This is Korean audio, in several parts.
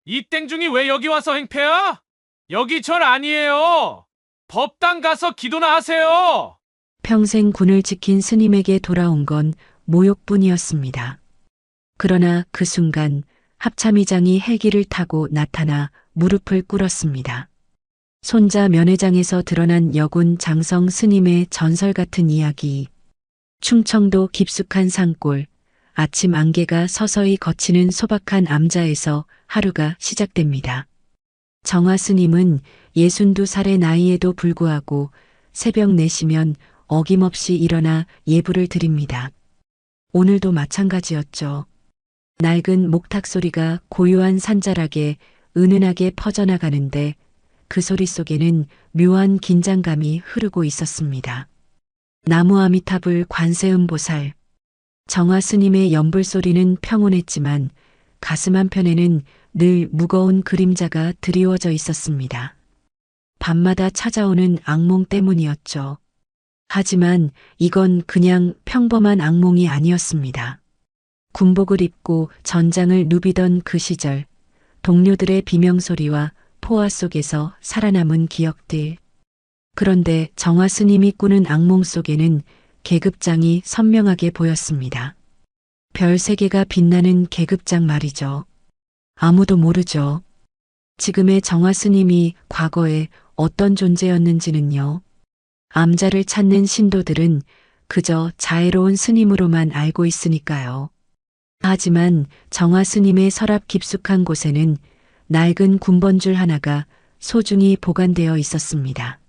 이 땡중이 왜 여기 와서 행패야? 여기 절 아니에요. 법당 가서 기도나 하세요. 평생 군을 지킨 스님에게 돌아온 건 모욕뿐이었습니다. 그러나 그 순간 합참의장이 헬기를 타고 나타나 무릎을 꿇었습니다. 손자 면회장에서 드러난 여군 장성 스님의 전설 같은 이야기. 충청도 깊숙한 산골, 아침 안개가 서서히 걷히는 소박한 암자에서 하루가 시작됩니다. 정화 스님은 62살의 나이에도 불구하고 새벽 4시면 어김없이 일어나 예불을 드립니다. 오늘도 마찬가지였죠. 낡은 목탁 소리가 고요한 산자락에 은은하게 퍼져나가는데 그 소리 속에는 묘한 긴장감이 흐르고 있었습니다. 나무 아미타불 관세음보살. 정화 스님의 연불 소리는 평온했지만 가슴 한편에는 늘 무거운 그림자가 드리워져 있었습니다. 밤마다 찾아오는 악몽 때문이었죠. 하지만 이건 그냥 평범한 악몽이 아니었습니다. 군복을 입고 전장을 누비던 그 시절, 동료들의 비명소리와 포화 속에서 살아남은 기억들. 그런데 정화 스님이 꾸는 악몽 속에는 계급장이 선명하게 보였습니다. 별 3개가 빛나는 계급장 말이죠. 아무도 모르죠. 지금의 정화 스님이 과거에 어떤 존재였는지는요. 암자를 찾는 신도들은 그저 자애로운 스님으로만 알고 있으니까요. 하지만 정화 스님의 서랍 깊숙한 곳에는 낡은 군번줄 하나가 소중히 보관되어 있었습니다.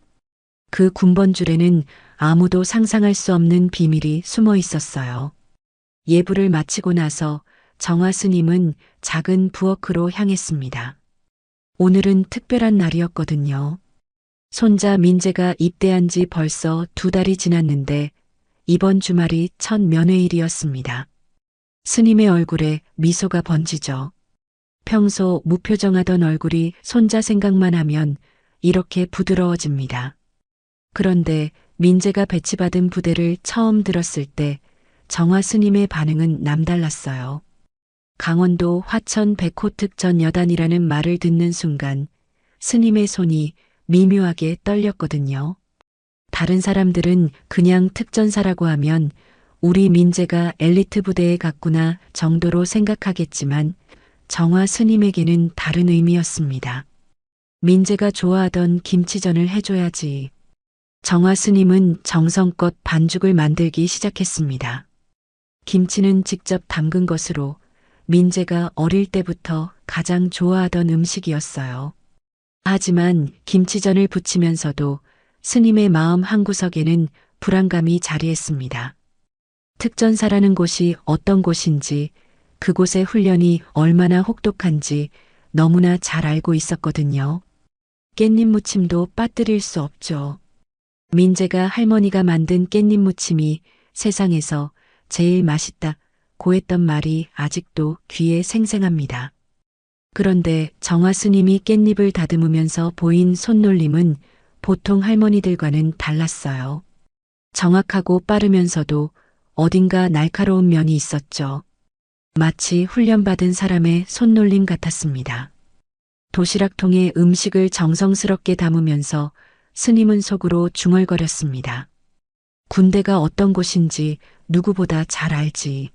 그 군번줄에는 아무도 상상할 수 없는 비밀이 숨어 있었어요. 예불을 마치고 나서 정화 스님은 작은 부엌으로 향했습니다. 오늘은 특별한 날이었거든요. 손자 민재가 입대한 지 벌써 2달이 지났는데 이번 주말이 첫 면회일이었습니다. 스님의 얼굴에 미소가 번지죠. 평소 무표정하던 얼굴이 손자 생각만 하면 이렇게 부드러워집니다. 그런데 민재가 배치받은 부대를 처음 들었을 때 정화 스님의 반응은 남달랐어요. 강원도 화천 백호특전 여단이라는 말을 듣는 순간 스님의 손이 미묘하게 떨렸거든요. 다른 사람들은 그냥 특전사라고 하면 우리 민재가 엘리트 부대에 갔구나 정도로 생각하겠지만 정화 스님에게는 다른 의미였습니다. 민재가 좋아하던 김치전을 해줘야지. 정화 스님은 정성껏 반죽을 만들기 시작했습니다. 김치는 직접 담근 것으로 민재가 어릴 때부터 가장 좋아하던 음식이었어요. 하지만 김치전을 부치면서도 스님의 마음 한구석에는 불안감이 자리했습니다. 특전사라는 곳이 어떤 곳인지, 그곳의 훈련이 얼마나 혹독한지 너무나 잘 알고 있었거든요. 깻잎 무침도 빠뜨릴 수 없죠. 민재가 할머니가 만든 깻잎 무침이 세상에서 제일 맛있다고 했던 말이 아직도 귀에 생생합니다. 그런데 정화 스님이 깻잎을 다듬으면서 보인 손놀림은 보통 할머니들과는 달랐어요. 정확하고 빠르면서도 어딘가 날카로운 면이 있었죠. 마치 훈련받은 사람의 손놀림 같았습니다. 도시락통에 음식을 정성스럽게 담으면서 스님은 속으로 중얼거렸습니다. 군대가 어떤 곳인지 누구보다 잘 알지.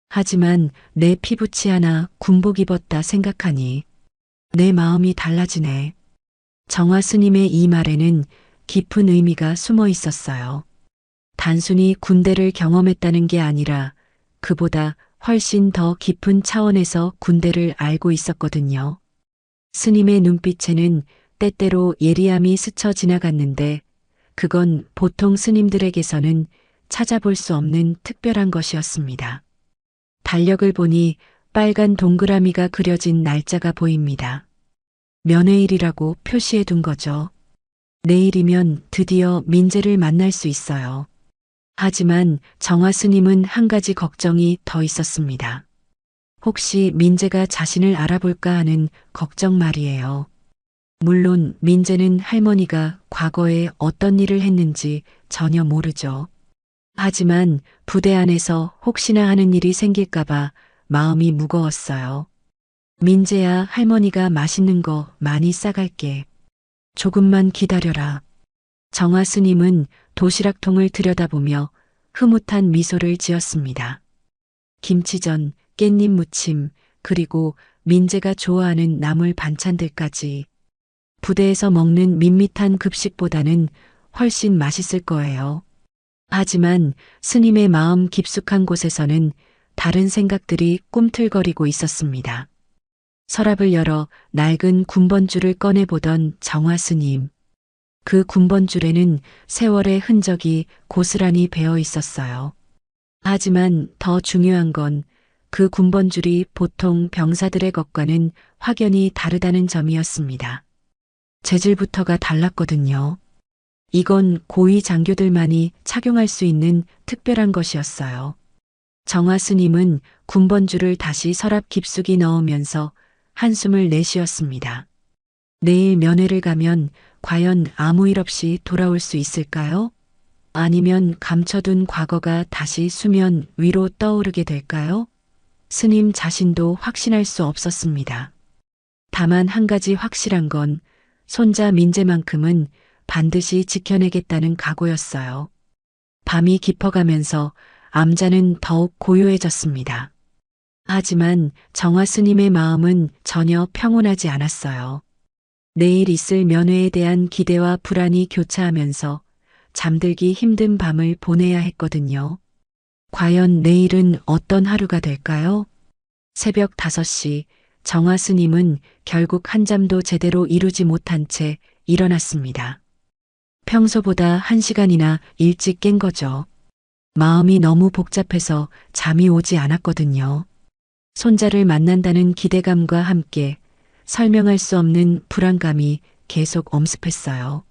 하지만 내 피부치 하나 군복 입었다 생각하니 내 마음이 달라지네. 정화 스님의 이 말에는 깊은 의미가 숨어 있었어요. 단순히 군대를 경험했다는 게 아니라 그보다 훨씬 더 깊은 차원에서 군대를 알고 있었거든요. 스님의 눈빛에는 때때로 예리함이 스쳐 지나갔는데 그건 보통 스님들에게서는 찾아볼 수 없는 특별한 것이었습니다. 달력을 보니 빨간 동그라미가 그려진 날짜가 보입니다. 면회일이라고 표시해 둔 거죠. 내일이면 드디어 민재를 만날 수 있어요. 하지만 정화 스님은 한 가지 걱정이 더 있었습니다. 혹시 민재가 자신을 알아볼까 하는 걱정 말이에요. 물론 민재는 할머니가 과거에 어떤 일을 했는지 전혀 모르죠. 하지만 부대 안에서 혹시나 하는 일이 생길까봐 마음이 무거웠어요. 민재야, 할머니가 맛있는 거 많이 싸갈게. 조금만 기다려라. 정화 스님은 도시락통을 들여다보며 흐뭇한 미소를 지었습니다. 김치전, 깻잎 무침, 그리고 민재가 좋아하는 나물 반찬들까지. 부대에서 먹는 밋밋한 급식보다는 훨씬 맛있을 거예요. 하지만 스님의 마음 깊숙한 곳에서는 다른 생각들이 꿈틀거리고 있었습니다. 서랍을 열어 낡은 군번줄을 꺼내보던 정화 스님. 그 군번줄에는 세월의 흔적이 고스란히 배어 있었어요. 하지만 더 중요한 건 그 군번줄이 보통 병사들의 것과는 확연히 다르다는 점이었습니다. 재질부터가 달랐거든요. 이건 고위 장교들만이 착용할 수 있는 특별한 것이었어요. 정화 스님은 군번줄을 다시 서랍 깊숙이 넣으면서 한숨을 내쉬었습니다. 내일 면회를 가면 과연 아무 일 없이 돌아올 수 있을까요? 아니면 감춰둔 과거가 다시 수면 위로 떠오르게 될까요? 스님 자신도 확신할 수 없었습니다. 다만 한 가지 확실한 건 손자 민재만큼은 반드시 지켜내겠다는 각오였어요. 밤이 깊어가면서 암자는 더욱 고요해졌습니다. 하지만 정화 스님의 마음은 전혀 평온하지 않았어요. 내일 있을 면회에 대한 기대와 불안이 교차하면서 잠들기 힘든 밤을 보내야 했거든요. 과연 내일은 어떤 하루가 될까요? 새벽 5시 정화 스님은 결국 한잠도 제대로 이루지 못한 채 일어났습니다. 평소보다 1시간이나 일찍 깬 거죠. 마음이 너무 복잡해서 잠이 오지 않았거든요. 손자를 만난다는 기대감과 함께 설명할 수 없는 불안감이 계속 엄습했어요.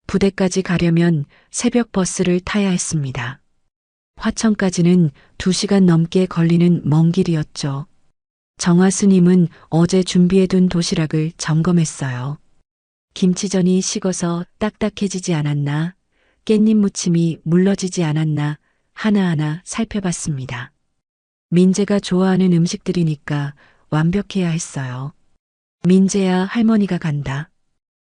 부대까지 가려면 새벽 버스를 타야 했습니다. 화천까지는 2시간 넘게 걸리는 먼 길이었죠. 정화 스님은 어제 준비해둔 도시락을 점검했어요. 김치전이 식어서 딱딱해지지 않았나, 깻잎 무침이 물러지지 않았나 하나하나 살펴봤습니다. 민재가 좋아하는 음식들이니까 완벽해야 했어요. 민재야, 할머니가 간다.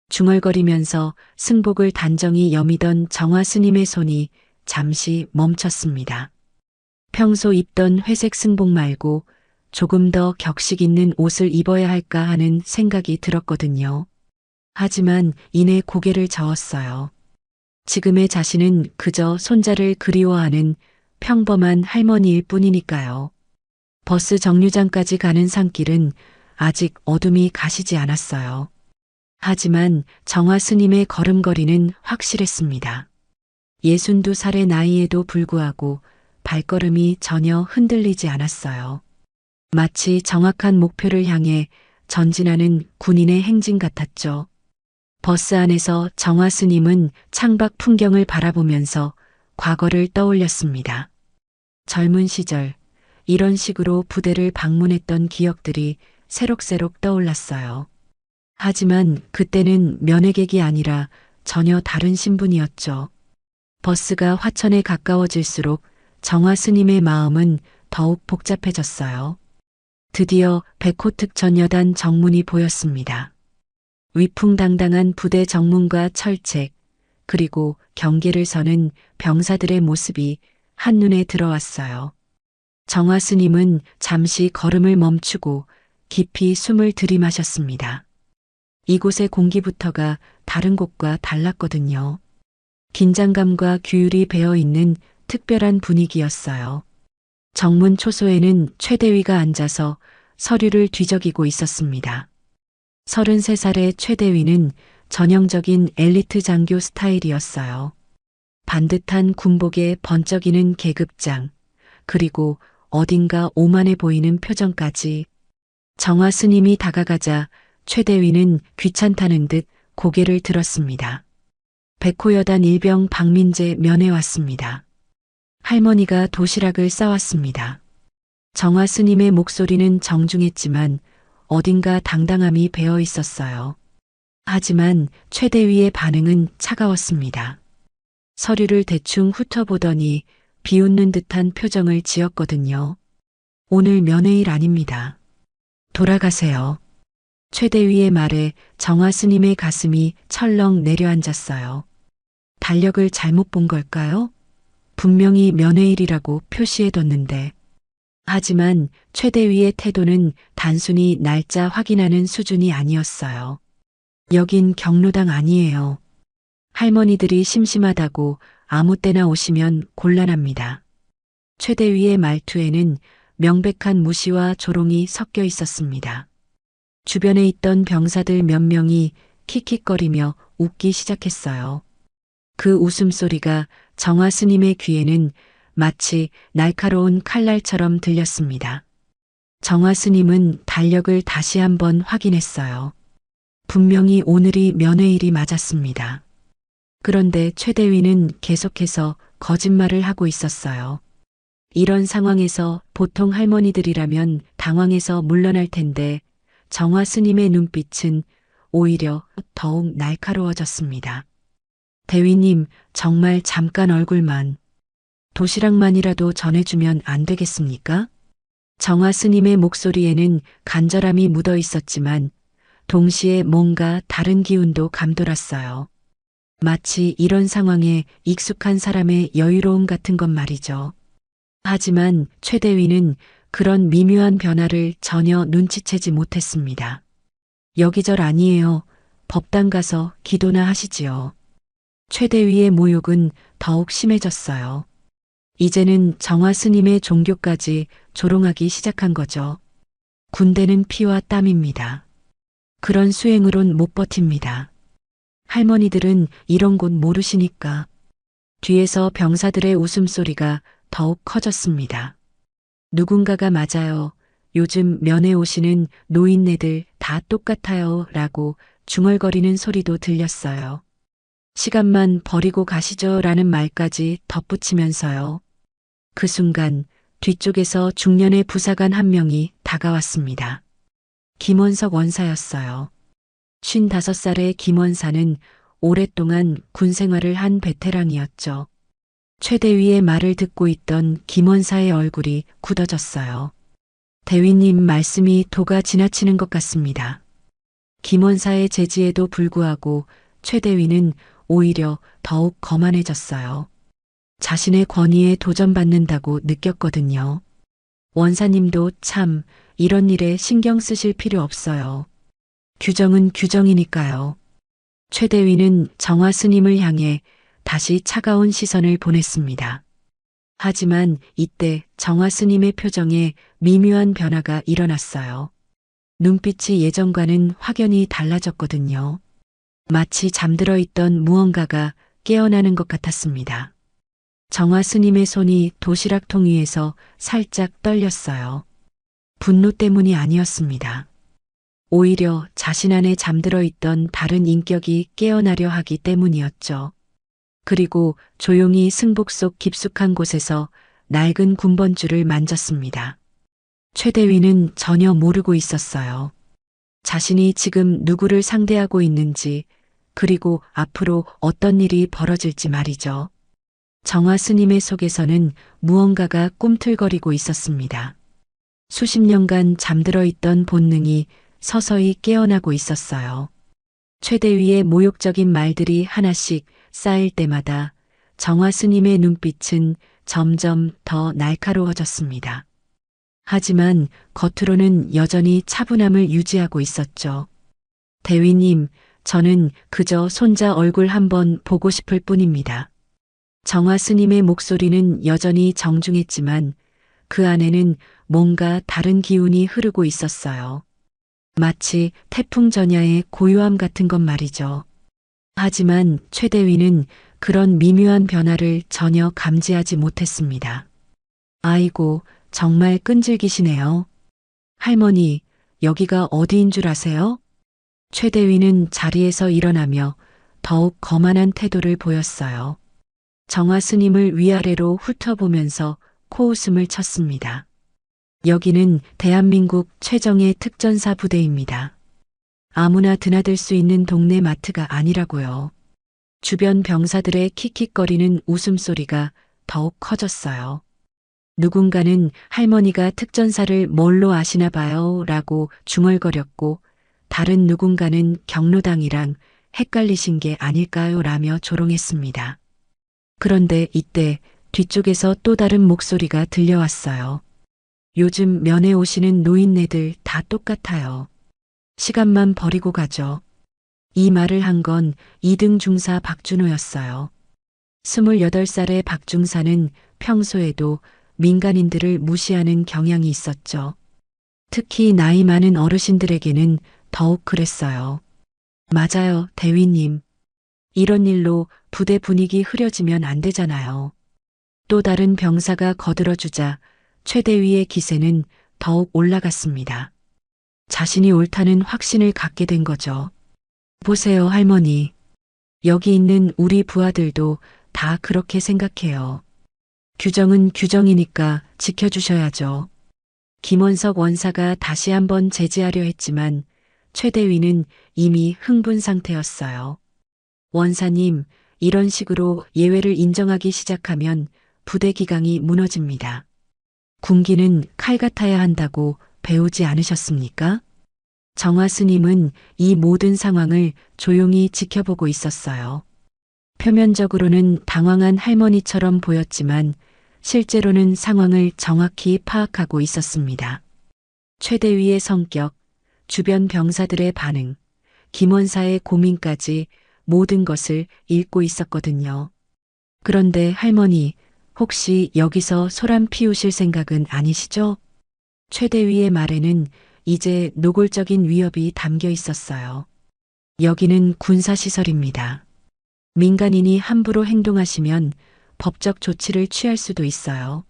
중얼거리면서 승복을 단정히 여미던 정화 스님의 손이 잠시 멈췄습니다. 평소 입던 회색 승복 말고 조금 더 격식 있는 옷을 입어야 할까 하는 생각이 들었거든요. 하지만 이내 고개를 저었어요. 지금의 자신은 그저 손자를 그리워하는 평범한 할머니일 뿐이니까요. 버스 정류장까지 가는 산길은 아직 어둠이 가시지 않았어요. 하지만 정화 스님의 걸음걸이는 확실했습니다. 62살의 나이에도 불구하고 발걸음이 전혀 흔들리지 않았어요. 마치 정확한 목표를 향해 전진하는 군인의 행진 같았죠. 버스 안에서 정화 스님은 창밖 풍경을 바라보면서 과거를 떠올렸습니다. 젊은 시절 이런 식으로 부대를 방문했던 기억들이 새록새록 떠올랐어요. 하지만 그때는 면회객이 아니라 전혀 다른 신분이었죠. 버스가 화천에 가까워질수록 정화 스님의 마음은 더욱 복잡해졌어요. 드디어 백호특전여단 정문이 보였습니다. 위풍당당한 부대 정문과 철책, 그리고 경계를 서는 병사들의 모습이 한눈에 들어왔어요. 정화 스님은 잠시 걸음을 멈추고 깊이 숨을 들이마셨습니다. 이곳의 공기부터가 다른 곳과 달랐거든요. 긴장감과 규율이 배어있는 특별한 분위기였어요. 정문 초소에는 최대위가 앉아서 서류를 뒤적이고 있었습니다. 33살의 최대위는 전형적인 엘리트 장교 스타일이었어요. 반듯한 군복에 번쩍이는 계급장, 그리고 어딘가 오만해 보이는 표정까지. 정화 스님이 다가가자 최대위는 귀찮다는 듯 고개를 들었습니다. 백호여단 일병 박민재 면회 왔습니다. 할머니가 도시락을 싸왔습니다. 정화 스님의 목소리는 정중했지만 어딘가 당당함이 배어 있었어요. 하지만 최대위의 반응은 차가웠습니다. 서류를 대충 훑어보더니 비웃는 듯한 표정을 지었거든요. 오늘 면회일 아닙니다. 돌아가세요. 최대위의 말에 정화 스님의 가슴이 철렁 내려앉았어요. 달력을 잘못 본 걸까요? 분명히 면회일이라고 표시해뒀는데. 하지만 최대위의 태도는 단순히 날짜 확인하는 수준이 아니었어요. 여긴 경로당 아니에요. 할머니들이 심심하다고 아무 때나 오시면 곤란합니다. 최대위의 말투에는 명백한 무시와 조롱이 섞여 있었습니다. 주변에 있던 병사들 몇 명이 킥킥거리며 웃기 시작했어요. 그 웃음소리가 정화 스님의 귀에는 마치 날카로운 칼날처럼 들렸습니다. 정화 스님은 달력을 다시 한번 확인했어요. 분명히 오늘이 면회일이 맞았습니다. 그런데 최대위는 계속해서 거짓말을 하고 있었어요. 이런 상황에서 보통 할머니들이라면 당황해서 물러날 텐데 정화 스님의 눈빛은 오히려 더욱 날카로워졌습니다. 대위님, 정말 잠깐 얼굴만, 도시락만이라도 전해주면 안 되겠습니까? 정화 스님의 목소리에는 간절함이 묻어 있었지만 동시에 뭔가 다른 기운도 감돌았어요. 마치 이런 상황에 익숙한 사람의 여유로움 같은 것 말이죠. 하지만 최대위는 그런 미묘한 변화를 전혀 눈치채지 못했습니다. 여기절 아니에요. 법당 가서 기도나 하시지요. 최대위의 모욕은 더욱 심해졌어요. 이제는 정화 스님의 종교까지 조롱하기 시작한 거죠. 군대는 피와 땀입니다. 그런 수행으론 못 버팁니다. 할머니들은 이런 곳 모르시니까. 뒤에서 병사들의 웃음소리가 더욱 커졌습니다. 누군가가 맞아요. 요즘 면회 오시는 노인네들 다 똑같아요. 라고 중얼거리는 소리도 들렸어요. 시간만 버리고 가시죠. 라는 말까지 덧붙이면서요. 그 순간 뒤쪽에서 중년의 부사관 한 명이 다가왔습니다. 김원석 원사였어요. 55살의 김원사는 오랫동안 군 생활을 한 베테랑이었죠. 최대위의 말을 듣고 있던 김원사의 얼굴이 굳어졌어요. 대위님 말씀이 도가 지나치는 것 같습니다. 김원사의 제지에도 불구하고 최대위는 오히려 더욱 거만해졌어요. 자신의 권위에 도전받는다고 느꼈거든요. 원사님도 참 이런 일에 신경 쓰실 필요 없어요. 규정은 규정이니까요. 최대위는 정화 스님을 향해 다시 차가운 시선을 보냈습니다. 하지만 이때 정화 스님의 표정에 미묘한 변화가 일어났어요. 눈빛이 예전과는 확연히 달라졌거든요. 마치 잠들어 있던 무언가가 깨어나는 것 같았습니다. 정화 스님의 손이 도시락통 위에서 살짝 떨렸어요. 분노 때문이 아니었습니다. 오히려 자신 안에 잠들어 있던 다른 인격이 깨어나려 하기 때문이었죠. 그리고 조용히 승복 속 깊숙한 곳에서 낡은 군번줄을 만졌습니다. 최대위는 전혀 모르고 있었어요. 자신이 지금 누구를 상대하고 있는지, 그리고 앞으로 어떤 일이 벌어질지 말이죠. 정화 스님의 속에서는 무언가가 꿈틀거리고 있었습니다. 수십 년간 잠들어 있던 본능이 서서히 깨어나고 있었어요. 최대위의 모욕적인 말들이 하나씩 쌓일 때마다 정화 스님의 눈빛은 점점 더 날카로워졌습니다. 하지만 겉으로는 여전히 차분함을 유지하고 있었죠. 대위님, 저는 그저 손자 얼굴 한번 보고 싶을 뿐입니다. 정화 스님의 목소리는 여전히 정중했지만 그 안에는 뭔가 다른 기운이 흐르고 있었어요. 마치 태풍 전야의 고요함 같은 것 말이죠. 하지만 최대위는 그런 미묘한 변화를 전혀 감지하지 못했습니다. 아이고, 정말 끈질기시네요. 할머니, 여기가 어디인 줄 아세요? 최대위는 자리에서 일어나며 더욱 거만한 태도를 보였어요. 정화 스님을 위아래로 훑어보면서 코웃음을 쳤습니다. 여기는 대한민국 최정예 특전사 부대입니다. 아무나 드나들 수 있는 동네 마트가 아니라고요. 주변 병사들의 킥킥거리는 웃음소리가 더욱 커졌어요. 누군가는 할머니가 특전사를 뭘로 아시나 봐요 라고 중얼거렸고 다른 누군가는 경로당이랑 헷갈리신 게 아닐까요 라며 조롱했습니다. 그런데 이때 뒤쪽에서 또 다른 목소리가 들려왔어요. 요즘 면회 오시는 노인네들 다 똑같아요. 시간만 버리고 가죠. 이 말을 한 건 2등 중사 박준호였어요. 28살의 박중사는 평소에도 민간인들을 무시하는 경향이 있었죠. 특히 나이 많은 어르신들에게는 더욱 그랬어요. 맞아요, 대위님. 이런 일로 부대 분위기 흐려지면 안 되잖아요. 또 다른 병사가 거들어주자 최 대위의 기세는 더욱 올라갔습니다. 자신이 옳다는 확신을 갖게 된 거죠. 보세요, 할머니. 여기 있는 우리 부하들도 다 그렇게 생각해요. 규정은 규정이니까 지켜주셔야죠. 김원석 원사가 다시 한번 제지하려 했지만 최 대위는 이미 흥분 상태였어요. 원사님, 이런 식으로 예외를 인정하기 시작하면 부대 기강이 무너집니다. 군기는 칼 같아야 한다고 배우지 않으셨습니까? 정화 스님은 이 모든 상황을 조용히 지켜보고 있었어요. 표면적으로는 당황한 할머니처럼 보였지만 실제로는 상황을 정확히 파악하고 있었습니다. 최 대위의 성격, 주변 병사들의 반응, 김원사의 고민까지 모든 것을 읽고 있었거든요. 그런데 할머니, 혹시 여기서 소란 피우실 생각은 아니시죠? 최 대위의 말에는 이제 노골적인 위협이 담겨 있었어요. 여기는 군사시설입니다. 민간인이 함부로 행동하시면 법적 조치를 취할 수도 있어요.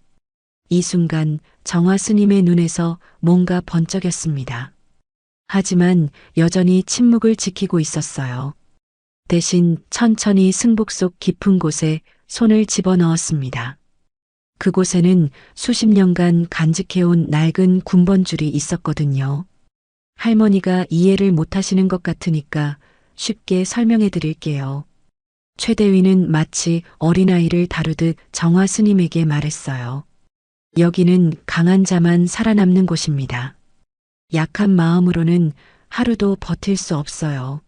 이 순간 정화 스님의 눈에서 뭔가 번쩍였습니다. 하지만 여전히 침묵을 지키고 있었어요. 대신 천천히 승복 속 깊은 곳에 손을 집어넣었습니다. 그곳에는 수십 년간 간직해온 낡은 군번줄이 있었거든요. 할머니가 이해를 못하시는 것 같으니까 쉽게 설명해 드릴게요. 최 대위는 마치 어린아이를 다루듯 정화 스님에게 말했어요. 여기는 강한 자만 살아남는 곳입니다. 약한 마음으로는 하루도 버틸 수 없어요.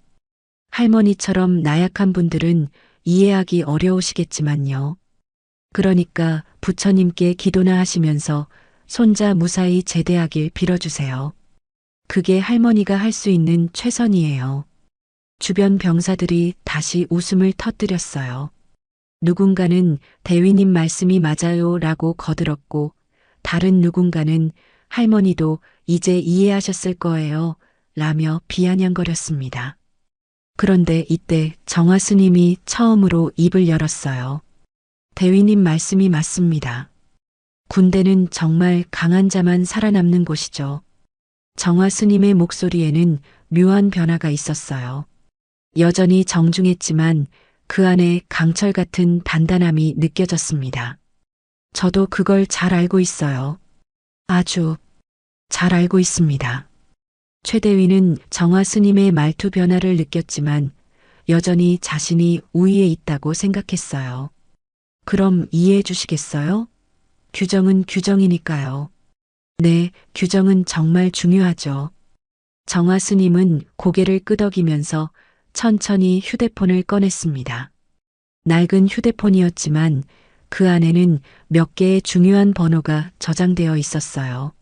할머니처럼 나약한 분들은 이해하기 어려우시겠지만요. 그러니까 부처님께 기도나 하시면서 손자 무사히 제대하길 빌어주세요. 그게 할머니가 할 수 있는 최선이에요. 주변 병사들이 다시 웃음을 터뜨렸어요. 누군가는 대위님 말씀이 맞아요 라고 거들었고 다른 누군가는 할머니도 이제 이해하셨을 거예요 라며 비아냥거렸습니다. 그런데 이때 정화 스님이 처음으로 입을 열었어요. 대위님 말씀이 맞습니다. 군대는 정말 강한 자만 살아남는 곳이죠. 정화 스님의 목소리에는 묘한 변화가 있었어요. 여전히 정중했지만 그 안에 강철 같은 단단함이 느껴졌습니다. 저도 그걸 잘 알고 있어요. 아주 잘 알고 있습니다. 최 대위는 정화 스님의 말투 변화를 느꼈지만 여전히 자신이 우위에 있다고 생각했어요. 그럼 이해해 주시겠어요? 규정은 규정이니까요. 네, 규정은 정말 중요하죠. 정화 스님은 고개를 끄덕이면서 천천히 휴대폰을 꺼냈습니다. 낡은 휴대폰이었지만 그 안에는 몇 개의 중요한 번호가 저장되어 있었어요.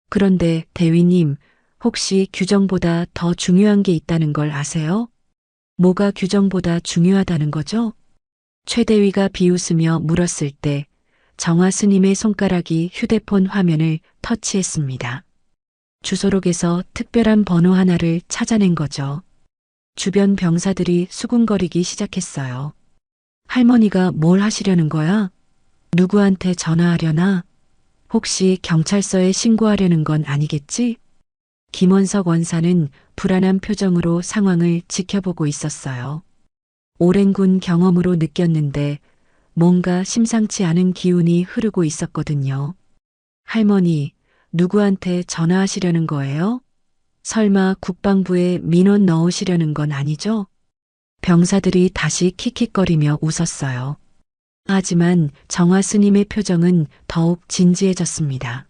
그런데 대위님, 혹시 규정보다 더 중요한 게 있다는 걸 아세요? 뭐가 규정보다 중요하다는 거죠? 최 대위가 비웃으며 물었을 때 정화 스님의 손가락이 휴대폰 화면을 터치했습니다. 주소록에서 특별한 번호 하나를 찾아낸 거죠. 주변 병사들이 수군거리기 시작했어요. 할머니가 뭘 하시려는 거야? 누구한테 전화하려나? 혹시 경찰서에 신고하려는 건 아니겠지? 김원석 원사는 불안한 표정으로 상황을 지켜보고 있었어요. 오랜 군 경험으로 느꼈는데 뭔가 심상치 않은 기운이 흐르고 있었거든요. 할머니, 누구한테 전화하시려는 거예요? 설마 국방부에 민원 넣으시려는 건 아니죠? 병사들이 다시 킥킥거리며 웃었어요. 하지만 정화 스님의 표정은 더욱 진지해졌습니다.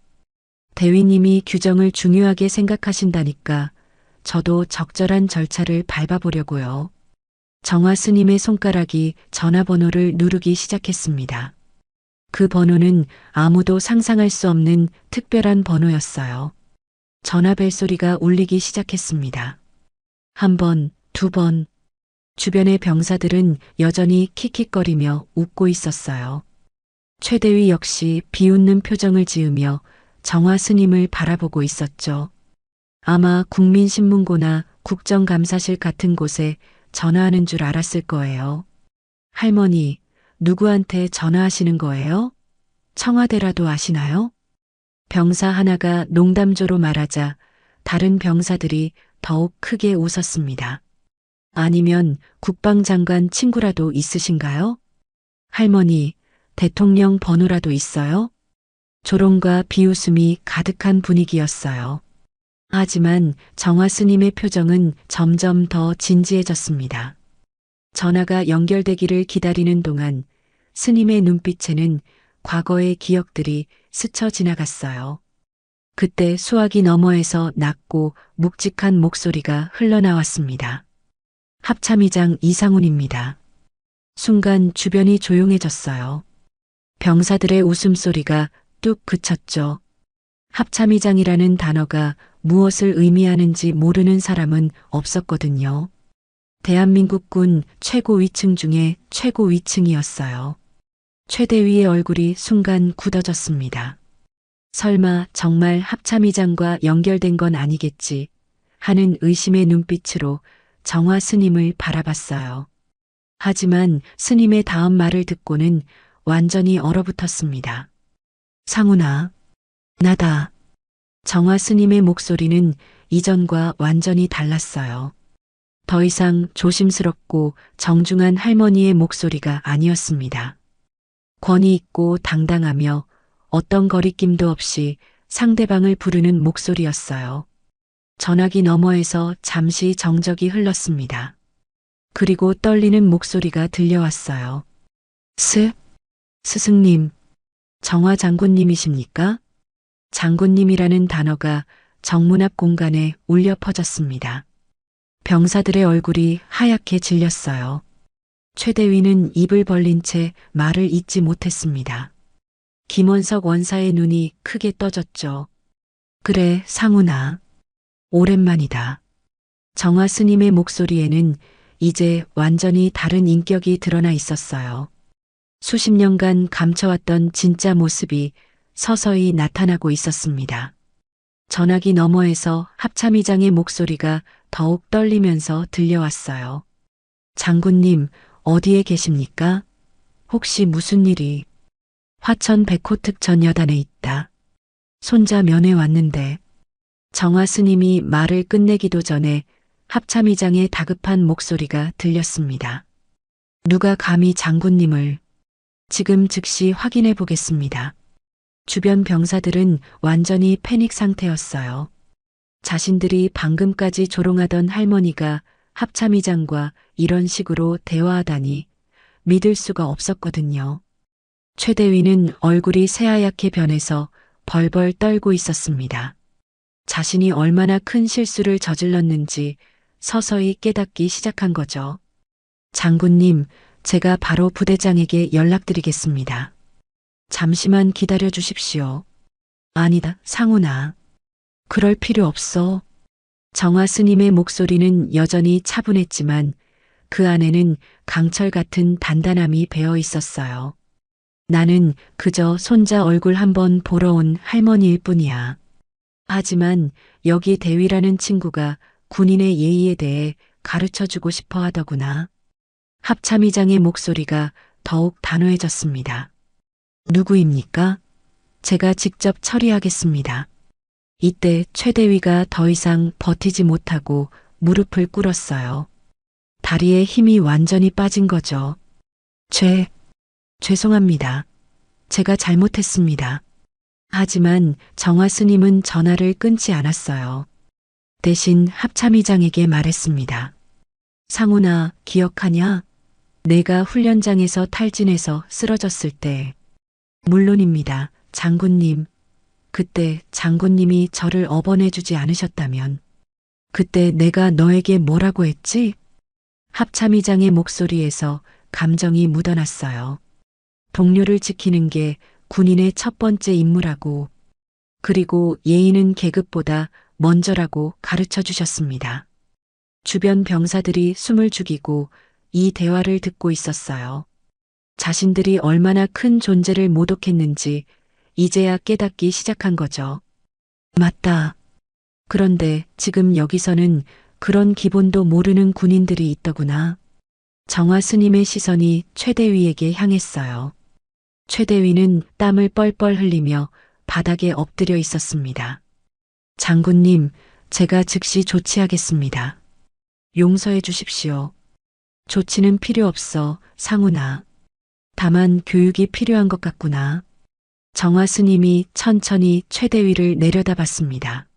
대위님이 규정을 중요하게 생각하신다니까 저도 적절한 절차를 밟아보려고요. 정화 스님의 손가락이 전화번호를 누르기 시작했습니다. 그 번호는 아무도 상상할 수 없는 특별한 번호였어요. 전화벨 소리가 울리기 시작했습니다. 한 번, 두 번. 주변의 병사들은 여전히 킥킥거리며 웃고 있었어요. 최대위 역시 비웃는 표정을 지으며 정화 스님을 바라보고 있었죠. 아마 국민신문고나 국정감사실 같은 곳에 전화하는 줄 알았을 거예요. 할머니, 누구한테 전화하시는 거예요? 청와대라도 아시나요? 병사 하나가 농담조로 말하자 다른 병사들이 더욱 크게 웃었습니다. 아니면 국방장관 친구라도 있으신가요? 할머니, 대통령 번호라도 있어요? 조롱과 비웃음이 가득한 분위기였어요. 하지만 정화 스님의 표정은 점점 더 진지해졌습니다. 전화가 연결되기를 기다리는 동안 스님의 눈빛에는 과거의 기억들이 스쳐 지나갔어요. 그때 수화기 너머에서 낮고 묵직한 목소리가 흘러나왔습니다. 합참의장 이상훈입니다. 순간 주변이 조용해졌어요. 병사들의 웃음소리가 뚝 그쳤죠. 합참의장이라는 단어가 무엇을 의미하는지 모르는 사람은 없었거든요. 대한민국군 최고 위층 중에 최고 위층이었어요. 최대위의 얼굴이 순간 굳어졌습니다. 설마 정말 합참의장과 연결된 건 아니겠지 하는 의심의 눈빛으로 정화 스님을 바라봤어요. 하지만 스님의 다음 말을 듣고는 완전히 얼어붙었습니다. 상훈아, 나다. 정화 스님의 목소리는 이전과 완전히 달랐어요. 더 이상 조심스럽고 정중한 할머니의 목소리가 아니었습니다. 권위 있고 당당하며 어떤 거리낌도 없이 상대방을 부르는 목소리였어요. 전화기 너머에서 잠시 정적이 흘렀습니다. 그리고 떨리는 목소리가 들려왔어요. 스승님, 정화 장군님이십니까? 장군님이라는 단어가 정문 앞 공간에 울려 퍼졌습니다. 병사들의 얼굴이 하얗게 질렸어요. 최대위는 입을 벌린 채 말을 잇지 못했습니다. 김원석 원사의 눈이 크게 떠졌죠. 그래, 상훈아. 오랜만이다. 정화 스님의 목소리에는 이제 완전히 다른 인격이 드러나 있었어요. 수십 년간 감춰왔던 진짜 모습이 서서히 나타나고 있었습니다. 전화기 너머에서 합참의장의 목소리가 더욱 떨리면서 들려왔어요. 장군님, 어디에 계십니까? 혹시 무슨 일이? 화천 백호 특전 여단에 있다. 손자 면회 왔는데. 정화 스님이 말을 끝내기도 전에 합참의장의 다급한 목소리가 들렸습니다. 누가 감히 장군님을? 지금 즉시 확인해 보겠습니다. 주변 병사들은 완전히 패닉 상태였어요. 자신들이 방금까지 조롱하던 할머니가 합참의장과 이런 식으로 대화하다니 믿을 수가 없었거든요. 최대위는 얼굴이 새하얗게 변해서 벌벌 떨고 있었습니다. 자신이 얼마나 큰 실수를 저질렀는지 서서히 깨닫기 시작한 거죠. 장군님, 제가 바로 부대장에게 연락드리겠습니다. 잠시만 기다려 주십시오. 아니다, 상훈아. 그럴 필요 없어. 정화 스님의 목소리는 여전히 차분했지만 그 안에는 강철 같은 단단함이 배어 있었어요. 나는 그저 손자 얼굴 한번 보러 온 할머니일 뿐이야. 하지만 여기 대위라는 친구가 군인의 예의에 대해 가르쳐주고 싶어 하더구나. 합참의장의 목소리가 더욱 단호해졌습니다. 누구입니까? 제가 직접 처리하겠습니다. 이때 최대위가 더 이상 버티지 못하고 무릎을 꿇었어요. 다리에 힘이 완전히 빠진 거죠. 죄송합니다. 제가 잘못했습니다. 하지만 정화 스님은 전화를 끊지 않았어요. 대신 합참의장에게 말했습니다. 상훈아, 기억하냐? 내가 훈련장에서 탈진해서 쓰러졌을 때. 물론입니다, 장군님. 그때 장군님이 저를 업어내주지 않으셨다면. 그때 내가 너에게 뭐라고 했지? 합참의장의 목소리에서 감정이 묻어났어요. 동료를 지키는 게 군인의 첫 번째 임무라고. 그리고 예의는 계급보다 먼저라고 가르쳐 주셨습니다. 주변 병사들이 숨을 죽이고 이 대화를 듣고 있었어요. 자신들이 얼마나 큰 존재를 모독했는지 이제야 깨닫기 시작한 거죠. 맞다. 그런데 지금 여기서는 그런 기본도 모르는 군인들이 있더구나. 정화 스님의 시선이 최대위에게 향했어요. 최대위는 땀을 뻘뻘 흘리며 바닥에 엎드려 있었습니다. 장군님, 제가 즉시 조치하겠습니다. 용서해 주십시오. 조치는 필요 없어, 상훈아. 다만 교육이 필요한 것 같구나. 정화 스님이 천천히 최대위를 내려다봤습니다.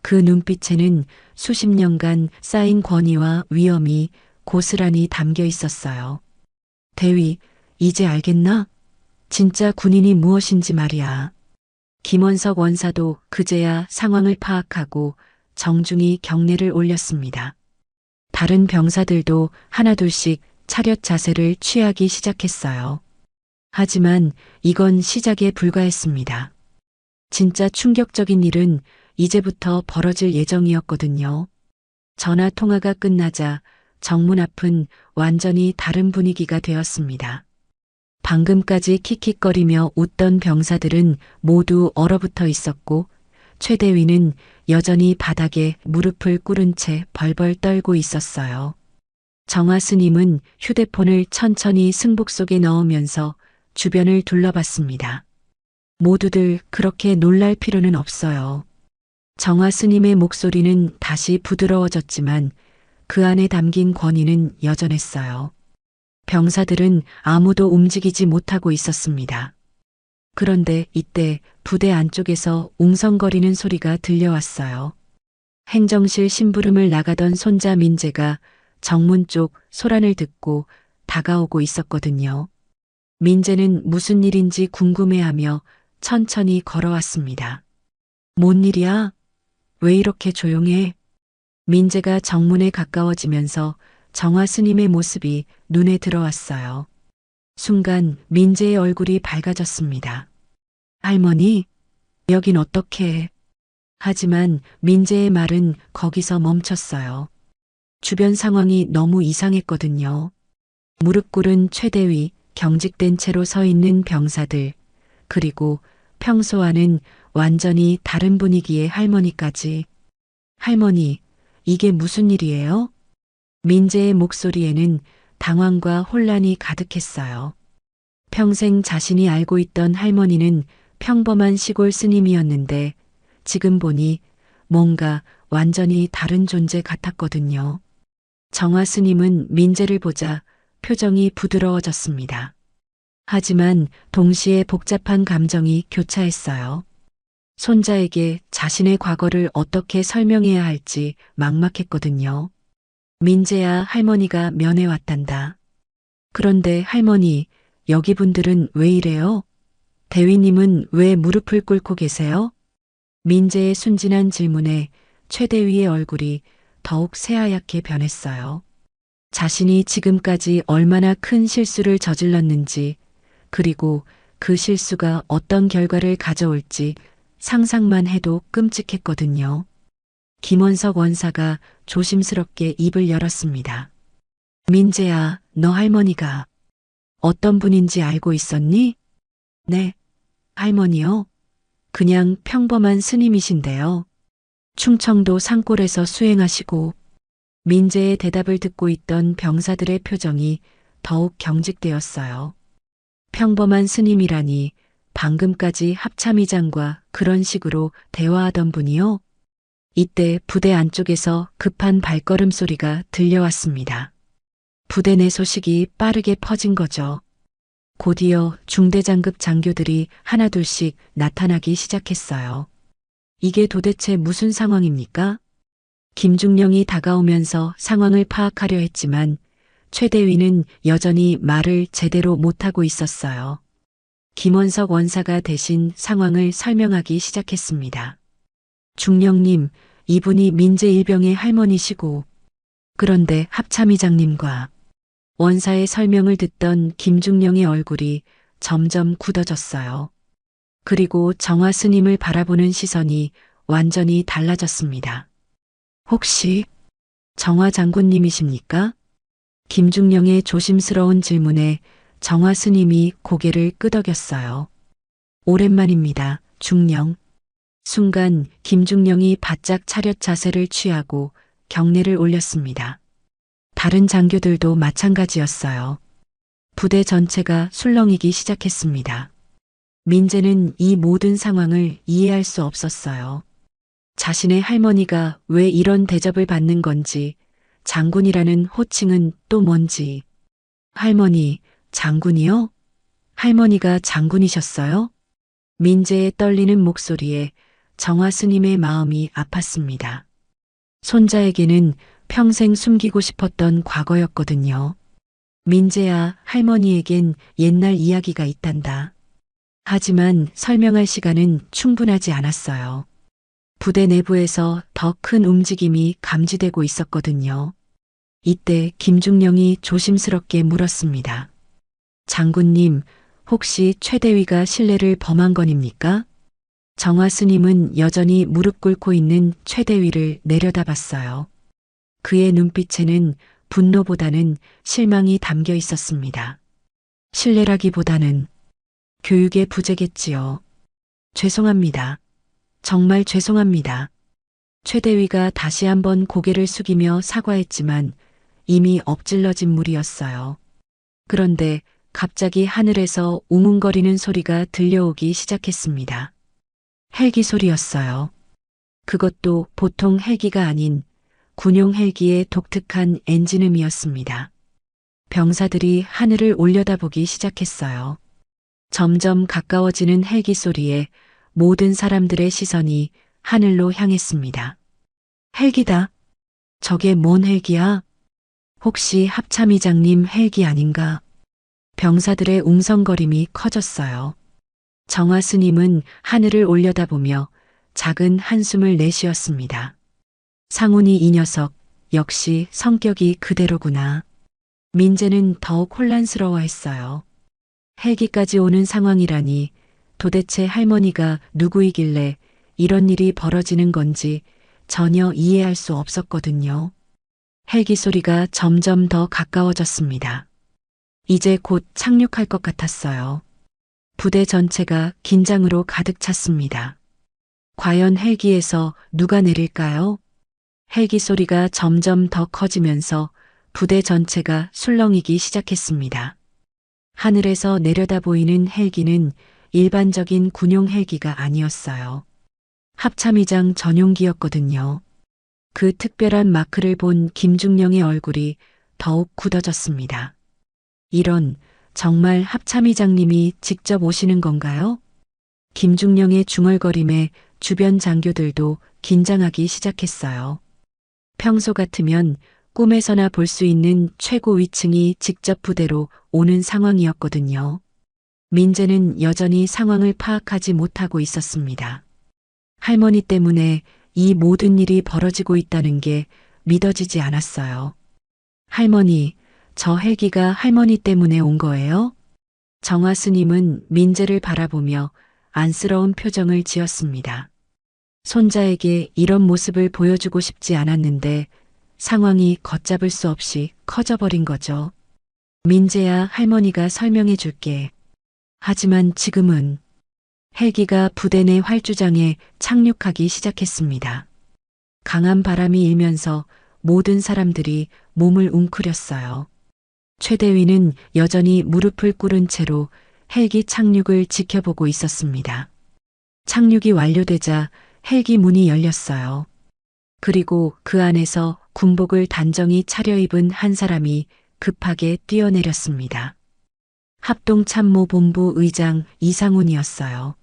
그 눈빛에는 수십 년간 쌓인 권위와 위엄이 고스란히 담겨 있었어요. 대위, 이제 알겠나? 진짜 군인이 무엇인지 말이야. 김원석 원사도 그제야 상황을 파악하고 정중히 경례를 올렸습니다. 다른 병사들도 하나둘씩 차렷 자세를 취하기 시작했어요. 하지만 이건 시작에 불과했습니다. 진짜 충격적인 일은 이제부터 벌어질 예정이었거든요. 전화 통화가 끝나자 정문 앞은 완전히 다른 분위기가 되었습니다. 방금까지 킥킥거리며 웃던 병사들은 모두 얼어붙어 있었고 최대위는 여전히 바닥에 무릎을 꿇은 채 벌벌 떨고 있었어요. 정화 스님은 휴대폰을 천천히 승복 속에 넣으면서 주변을 둘러봤습니다. 모두들 그렇게 놀랄 필요는 없어요. 정화 스님의 목소리는 다시 부드러워졌지만 그 안에 담긴 권위는 여전했어요. 병사들은 아무도 움직이지 못하고 있었습니다. 그런데 이때 부대 안쪽에서 웅성거리는 소리가 들려왔어요. 행정실 심부름을 나가던 손자 민재가 정문 쪽 소란을 듣고 다가오고 있었거든요. 민재는 무슨 일인지 궁금해하며 천천히 걸어왔습니다. 뭔 일이야? 왜 이렇게 조용해? 민재가 정문에 가까워지면서 정화 스님의 모습이 눈에 들어왔어요. 순간 민재의 얼굴이 밝아졌습니다. 할머니, 여긴 어떻게? 하지만 민재의 말은 거기서 멈췄어요. 주변 상황이 너무 이상했거든요. 무릎 꿇은 최대위, 경직된 채로 서 있는 병사들, 그리고 평소와는 완전히 다른 분위기의 할머니까지. 할머니, 이게 무슨 일이에요? 민재의 목소리에는 당황과 혼란이 가득했어요. 평생 자신이 알고 있던 할머니는 평범한 시골 스님이었는데 지금 보니 뭔가 완전히 다른 존재 같았거든요. 정화 스님은 민재를 보자 표정이 부드러워졌습니다. 하지만 동시에 복잡한 감정이 교차했어요. 손자에게 자신의 과거를 어떻게 설명해야 할지 막막했거든요. 민재야, 할머니가 면회왔단다. 그런데 할머니, 여기 분들은 왜 이래요? 대위님은 왜 무릎을 꿇고 계세요? 민재의 순진한 질문에 최대위의 얼굴이 더욱 새하얗게 변했어요. 자신이 지금까지 얼마나 큰 실수를 저질렀는지, 그리고 그 실수가 어떤 결과를 가져올지 상상만 해도 끔찍했거든요. 김원석 원사가 조심스럽게 입을 열었습니다. 민재야, 너 할머니가 어떤 분인지 알고 있었니? 네, 할머니요. 그냥 평범한 스님이신데요. 충청도 산골에서 수행하시고. 민재의 대답을 듣고 있던 병사들의 표정이 더욱 경직되었어요. 평범한 스님이라니 방금까지 합참의장과 그런 식으로 대화하던 분이요? 이때 부대 안쪽에서 급한 발걸음 소리가 들려왔습니다. 부대 내 소식이 빠르게 퍼진 거죠. 곧이어 중대장급 장교들이 하나둘씩 나타나기 시작했어요. 이게 도대체 무슨 상황입니까? 김중령이 다가오면서 상황을 파악하려 했지만 최대위는 여전히 말을 제대로 못하고 있었어요. 김원석 원사가 대신 상황을 설명하기 시작했습니다. 중령님, 이분이 민재 일병의 할머니시고, 그런데 합참의장님과 원사의 설명을 듣던 김중령의 얼굴이 점점 굳어졌어요. 그리고 정화 스님을 바라보는 시선이 완전히 달라졌습니다. 혹시 정화 장군님이십니까? 김중령의 조심스러운 질문에 정화 스님이 고개를 끄덕였어요. 오랜만입니다, 중령. 순간 김중령이 바짝 차렷 자세를 취하고 경례를 올렸습니다. 다른 장교들도 마찬가지였어요. 부대 전체가 술렁이기 시작했습니다. 민재는 이 모든 상황을 이해할 수 없었어요. 자신의 할머니가 왜 이런 대접을 받는 건지, 장군이라는 호칭은 또 뭔지. 할머니, 장군이요? 할머니가 장군이셨어요? 민재의 떨리는 목소리에 정화 스님의 마음이 아팠습니다. 손자에게는 평생 숨기고 싶었던 과거였거든요. 민재야, 할머니에겐 옛날 이야기가 있단다. 하지만 설명할 시간은 충분하지 않았어요. 부대 내부에서 더 큰 움직임이 감지되고 있었거든요. 이때 김중령이 조심스럽게 물었습니다. 장군님, 혹시 최대위가 신뢰를 범한 건입니까? 정화 스님은 여전히 무릎 꿇고 있는 최대위를 내려다봤어요. 그의 눈빛에는 분노보다는 실망이 담겨 있었습니다. 신뢰라기보다는 교육의 부재겠지요. 죄송합니다. 정말 죄송합니다. 최대위가 다시 한번 고개를 숙이며 사과했지만 이미 엎질러진 물이었어요. 그런데 갑자기 하늘에서 우문거리는 소리가 들려오기 시작했습니다. 헬기 소리였어요. 그것도 보통 헬기가 아닌 군용 헬기의 독특한 엔진음이었습니다. 병사들이 하늘을 올려다보기 시작했어요. 점점 가까워지는 헬기 소리에 모든 사람들의 시선이 하늘로 향했습니다. 헬기다. 저게 뭔 헬기야? 혹시 합참의장님 헬기 아닌가? 병사들의 웅성거림이 커졌어요. 정화 스님은 하늘을 올려다보며 작은 한숨을 내쉬었습니다. 상훈이 이 녀석 역시 성격이 그대로구나. 민재는 더욱 혼란스러워했어요. 헬기까지 오는 상황이라니 도대체 할머니가 누구이길래 이런 일이 벌어지는 건지 전혀 이해할 수 없었거든요. 헬기 소리가 점점 더 가까워졌습니다. 이제 곧 착륙할 것 같았어요. 부대 전체가 긴장으로 가득 찼습니다. 과연 헬기에서 누가 내릴까요? 헬기 소리가 점점 더 커지면서 부대 전체가 술렁이기 시작했습니다. 하늘에서 내려다 보이는 헬기는 일반적인 군용 헬기가 아니었어요. 합참의장 전용기였거든요. 그 특별한 마크를 본 김중령의 얼굴이 더욱 굳어졌습니다. 이런, 정말 합참의장님이 직접 오시는 건가요? 김중령의 중얼거림에 주변 장교들도 긴장하기 시작했어요. 평소 같으면 꿈에서나 볼 수 있는 최고 위층이 직접 부대로 오는 상황이었거든요. 민재는 여전히 상황을 파악하지 못하고 있었습니다. 할머니 때문에 이 모든 일이 벌어지고 있다는 게 믿어지지 않았어요. 할머니, 저 헬기가 할머니 때문에 온 거예요? 정화 스님은 민재를 바라보며 안쓰러운 표정을 지었습니다. 손자에게 이런 모습을 보여주고 싶지 않았는데 상황이 걷잡을 수 없이 커져버린 거죠. 민재야, 할머니가 설명해 줄게. 하지만 지금은 헬기가 부대 내 활주장에 착륙하기 시작했습니다. 강한 바람이 일면서 모든 사람들이 몸을 웅크렸어요. 최대위는 여전히 무릎을 꿇은 채로 헬기 착륙을 지켜보고 있었습니다. 착륙이 완료되자 헬기 문이 열렸어요. 그리고 그 안에서 군복을 단정히 차려입은 한 사람이 급하게 뛰어내렸습니다. 합동참모본부 의장 이상훈이었어요.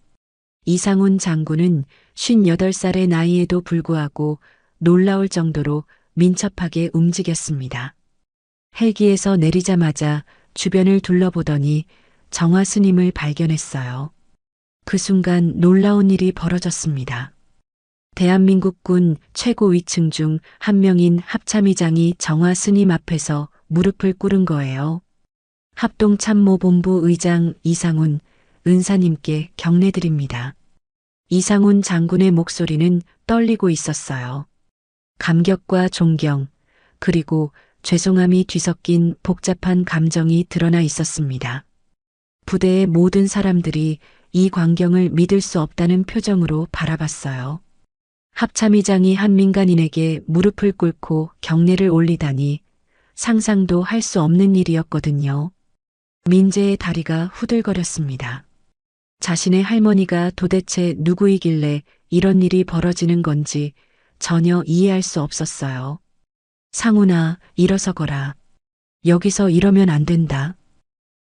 이상훈 장군은 58살의 나이에도 불구하고 놀라울 정도로 민첩하게 움직였습니다. 헬기에서 내리자마자 주변을 둘러보더니 정화 스님을 발견했어요. 그 순간 놀라운 일이 벌어졌습니다. 대한민국군 최고 위층 중 한 명인 합참의장이 정화 스님 앞에서 무릎을 꿇은 거예요. 합동참모본부 의장 이상훈 은사님께 경례드립니다. 이상훈 장군의 목소리는 떨리고 있었어요. 감격과 존경, 그리고 죄송함이 뒤섞인 복잡한 감정이 드러나 있었습니다. 부대의 모든 사람들이 이 광경을 믿을 수 없다는 표정으로 바라봤어요. 합참의장이 한 민간인에게 무릎을 꿇고 경례를 올리다니 상상도 할 수 없는 일이었거든요. 민재의 다리가 후들거렸습니다. 자신의 할머니가 도대체 누구이길래 이런 일이 벌어지는 건지 전혀 이해할 수 없었어요. 상훈아, 일어서거라. 여기서 이러면 안 된다.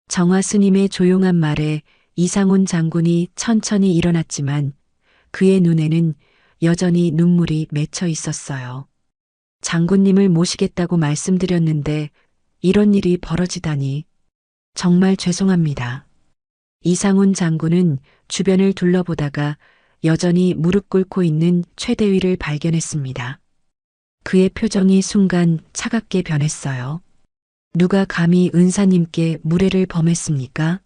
정화 스님의 조용한 말에 이상훈 장군이 천천히 일어났지만 그의 눈에는 여전히 눈물이 맺혀 있었어요. 장군님을 모시겠다고 말씀드렸는데 이런 일이 벌어지다니 정말 죄송합니다. 이상훈 장군은 주변을 둘러보다가 여전히 무릎 꿇고 있는 최대위를 발견했습니다. 그의 표정이 순간 차갑게 변했어요. 누가 감히 은사님께 무례를 범했습니까?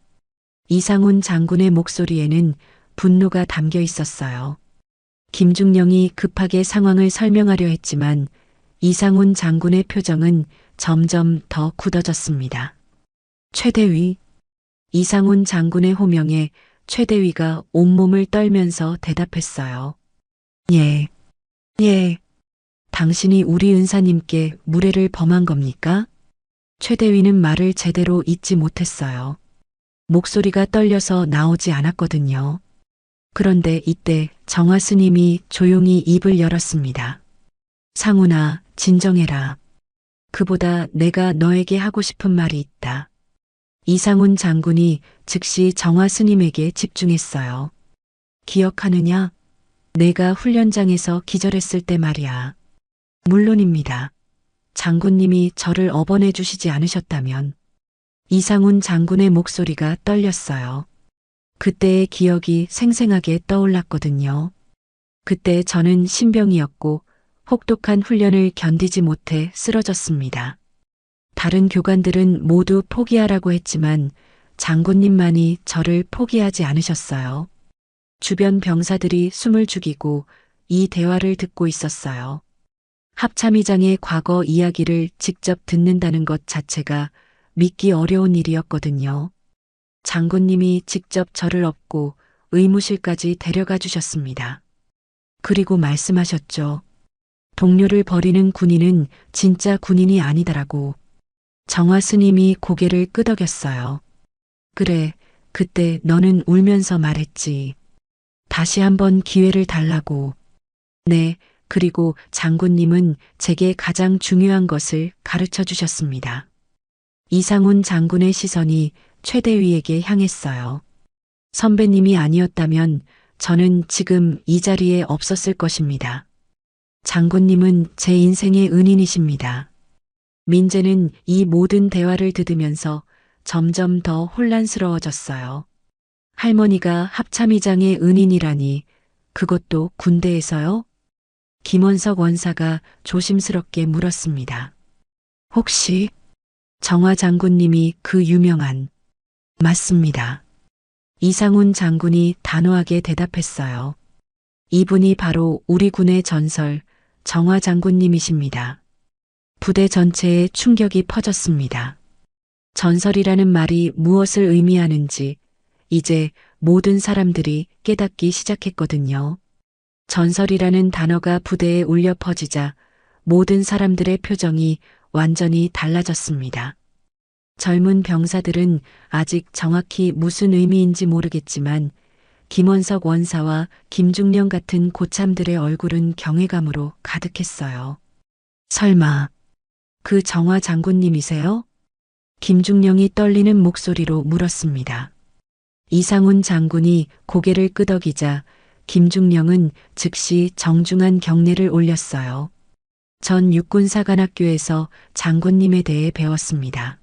이상훈 장군의 목소리에는 분노가 담겨 있었어요. 김중령이 급하게 상황을 설명하려 했지만 이상훈 장군의 표정은 점점 더 굳어졌습니다. 최대위. 이상훈 장군의 호명에 최대위가 온몸을 떨면서 대답했어요. 예. 당신이 우리 은사님께 무례를 범한 겁니까? 최대위는 말을 제대로 잇지 못했어요. 목소리가 떨려서 나오지 않았거든요. 그런데 이때 정화 스님이 조용히 입을 열었습니다. 상훈아, 진정해라. 그보다 내가 너에게 하고 싶은 말이 있다. 이상훈 장군이 즉시 정화 스님에게 집중했어요. 기억하느냐? 내가 훈련장에서 기절했을 때 말이야. 물론입니다. 장군님이 저를 업어내 주시지 않으셨다면. 이상훈 장군의 목소리가 떨렸어요. 그때의 기억이 생생하게 떠올랐거든요. 그때 저는 신병이었고 혹독한 훈련을 견디지 못해 쓰러졌습니다. 다른 교관들은 모두 포기하라고 했지만 장군님만이 저를 포기하지 않으셨어요. 주변 병사들이 숨을 죽이고 이 대화를 듣고 있었어요. 합참의장의 과거 이야기를 직접 듣는다는 것 자체가 믿기 어려운 일이었거든요. 장군님이 직접 저를 업고 의무실까지 데려가 주셨습니다. 그리고 말씀하셨죠. 동료를 버리는 군인은 진짜 군인이 아니다라고. 정화 스님이 고개를 끄덕였어요. 그래, 그때 너는 울면서 말했지. 다시 한번 기회를 달라고. 네, 그리고 장군님은 제게 가장 중요한 것을 가르쳐 주셨습니다. 이상훈 장군의 시선이 최대위에게 향했어요. 선배님이 아니었다면 저는 지금 이 자리에 없었을 것입니다. 장군님은 제 인생의 은인이십니다. 민재는 이 모든 대화를 들으면서 점점 더 혼란스러워졌어요. 할머니가 합참의장의 은인이라니, 그것도 군대에서요? 김원석 원사가 조심스럽게 물었습니다. 혹시 정화 장군님이 그 유명한... 맞습니다. 이상훈 장군이 단호하게 대답했어요. 이분이 바로 우리 군의 전설 정화 장군님이십니다. 부대 전체에 충격이 퍼졌습니다. 전설이라는 말이 무엇을 의미하는지 이제 모든 사람들이 깨닫기 시작했거든요. 전설이라는 단어가 부대에 울려 퍼지자 모든 사람들의 표정이 완전히 달라졌습니다. 젊은 병사들은 아직 정확히 무슨 의미인지 모르겠지만 김원석 원사와 김중령 같은 고참들의 얼굴은 경외감으로 가득했어요. 설마 그 정화 장군님이세요? 김중령이 떨리는 목소리로 물었습니다. 이상훈 장군이 고개를 끄덕이자 김중령은 즉시 정중한 경례를 올렸어요. 전 육군사관학교에서 장군님에 대해 배웠습니다.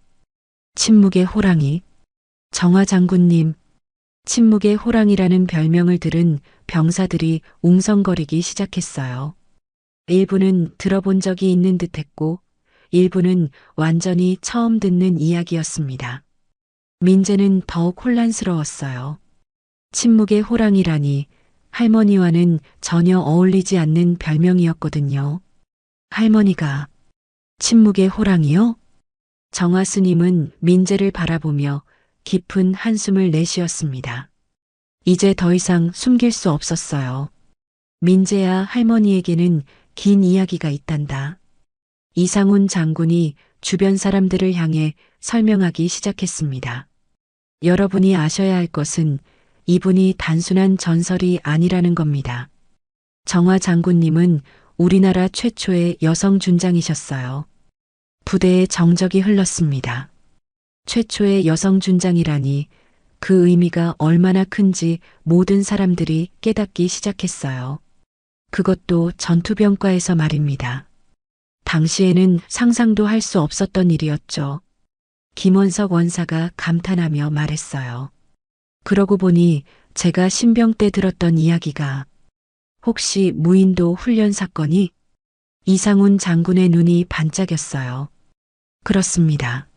침묵의 호랑이. 정화 장군님. 침묵의 호랑이라는 별명을 들은 병사들이 웅성거리기 시작했어요. 일부는 들어본 적이 있는 듯 했고, 일부는 완전히 처음 듣는 이야기였습니다. 민재는 더욱 혼란스러웠어요. 침묵의 호랑이라니 할머니와는 전혀 어울리지 않는 별명이었거든요. 할머니가 침묵의 호랑이요? 정화 스님은 민재를 바라보며 깊은 한숨을 내쉬었습니다. 이제 더 이상 숨길 수 없었어요. 민재야, 할머니에게는 긴 이야기가 있단다. 이상훈 장군이 주변 사람들을 향해 설명하기 시작했습니다. 여러분이 아셔야 할 것은 이분이 단순한 전설이 아니라는 겁니다. 정화 장군님은 우리나라 최초의 여성 준장이셨어요. 부대에 정적이 흘렀습니다. 최초의 여성 준장이라니 그 의미가 얼마나 큰지 모든 사람들이 깨닫기 시작했어요. 그것도 전투병과에서 말입니다. 당시에는 상상도 할 수 없었던 일이었죠. 김원석 원사가 감탄하며 말했어요. 그러고 보니 제가 신병 때 들었던 이야기가 혹시 무인도 훈련 사건이? 이상훈 장군의 눈이 반짝였어요. 그렇습니다.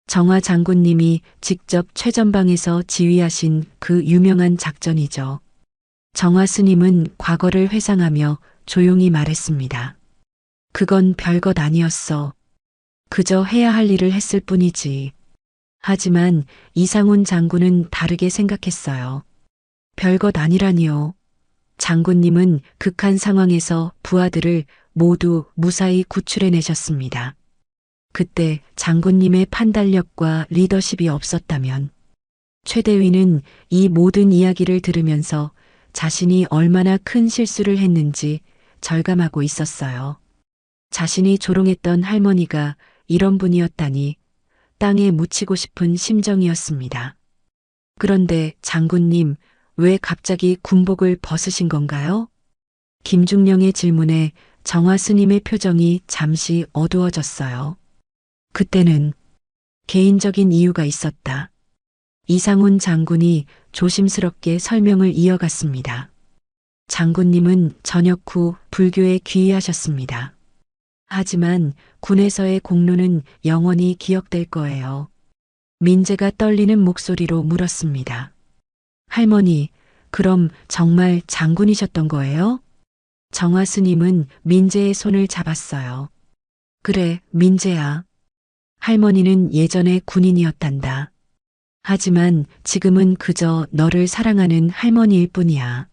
정화 장군님이 직접 최전방에서 지휘하신 그 유명한 작전이죠. 정화 스님은 과거를 회상하며 조용히 말했습니다. 그건 별것 아니었어. 그저 해야 할 일을 했을 뿐이지. 하지만 이상훈 장군은 다르게 생각했어요. 별것 아니라니요. 장군님은 극한 상황에서 부하들을 모두 무사히 구출해내셨습니다. 그때 장군님의 판단력과 리더십이 없었다면 최대위는 이 모든 이야기를 들으면서 자신이 얼마나 큰 실수를 했는지 절감하고 있었어요. 자신이 조롱했던 할머니가 이런 분이었다니 땅에 묻히고 싶은 심정이었습니다. 그런데 장군님, 왜 갑자기 군복을 벗으신 건가요? 김중령의 질문에 정화 스님의 표정이 잠시 어두워졌어요. 그때는 개인적인 이유가 있었다. 이상훈 장군이 조심스럽게 설명을 이어갔습니다. 장군님은 전역 후 불교에 귀의하셨습니다. 하지만 군에서의 공로는 영원히 기억될 거예요. 민재가 떨리는 목소리로 물었습니다. 할머니, 그럼 정말 장군이셨던 거예요? 정화 스님은 민재의 손을 잡았어요. 그래, 민재야. 할머니는 예전에 군인이었단다. 하지만 지금은 그저 너를 사랑하는 할머니일 뿐이야.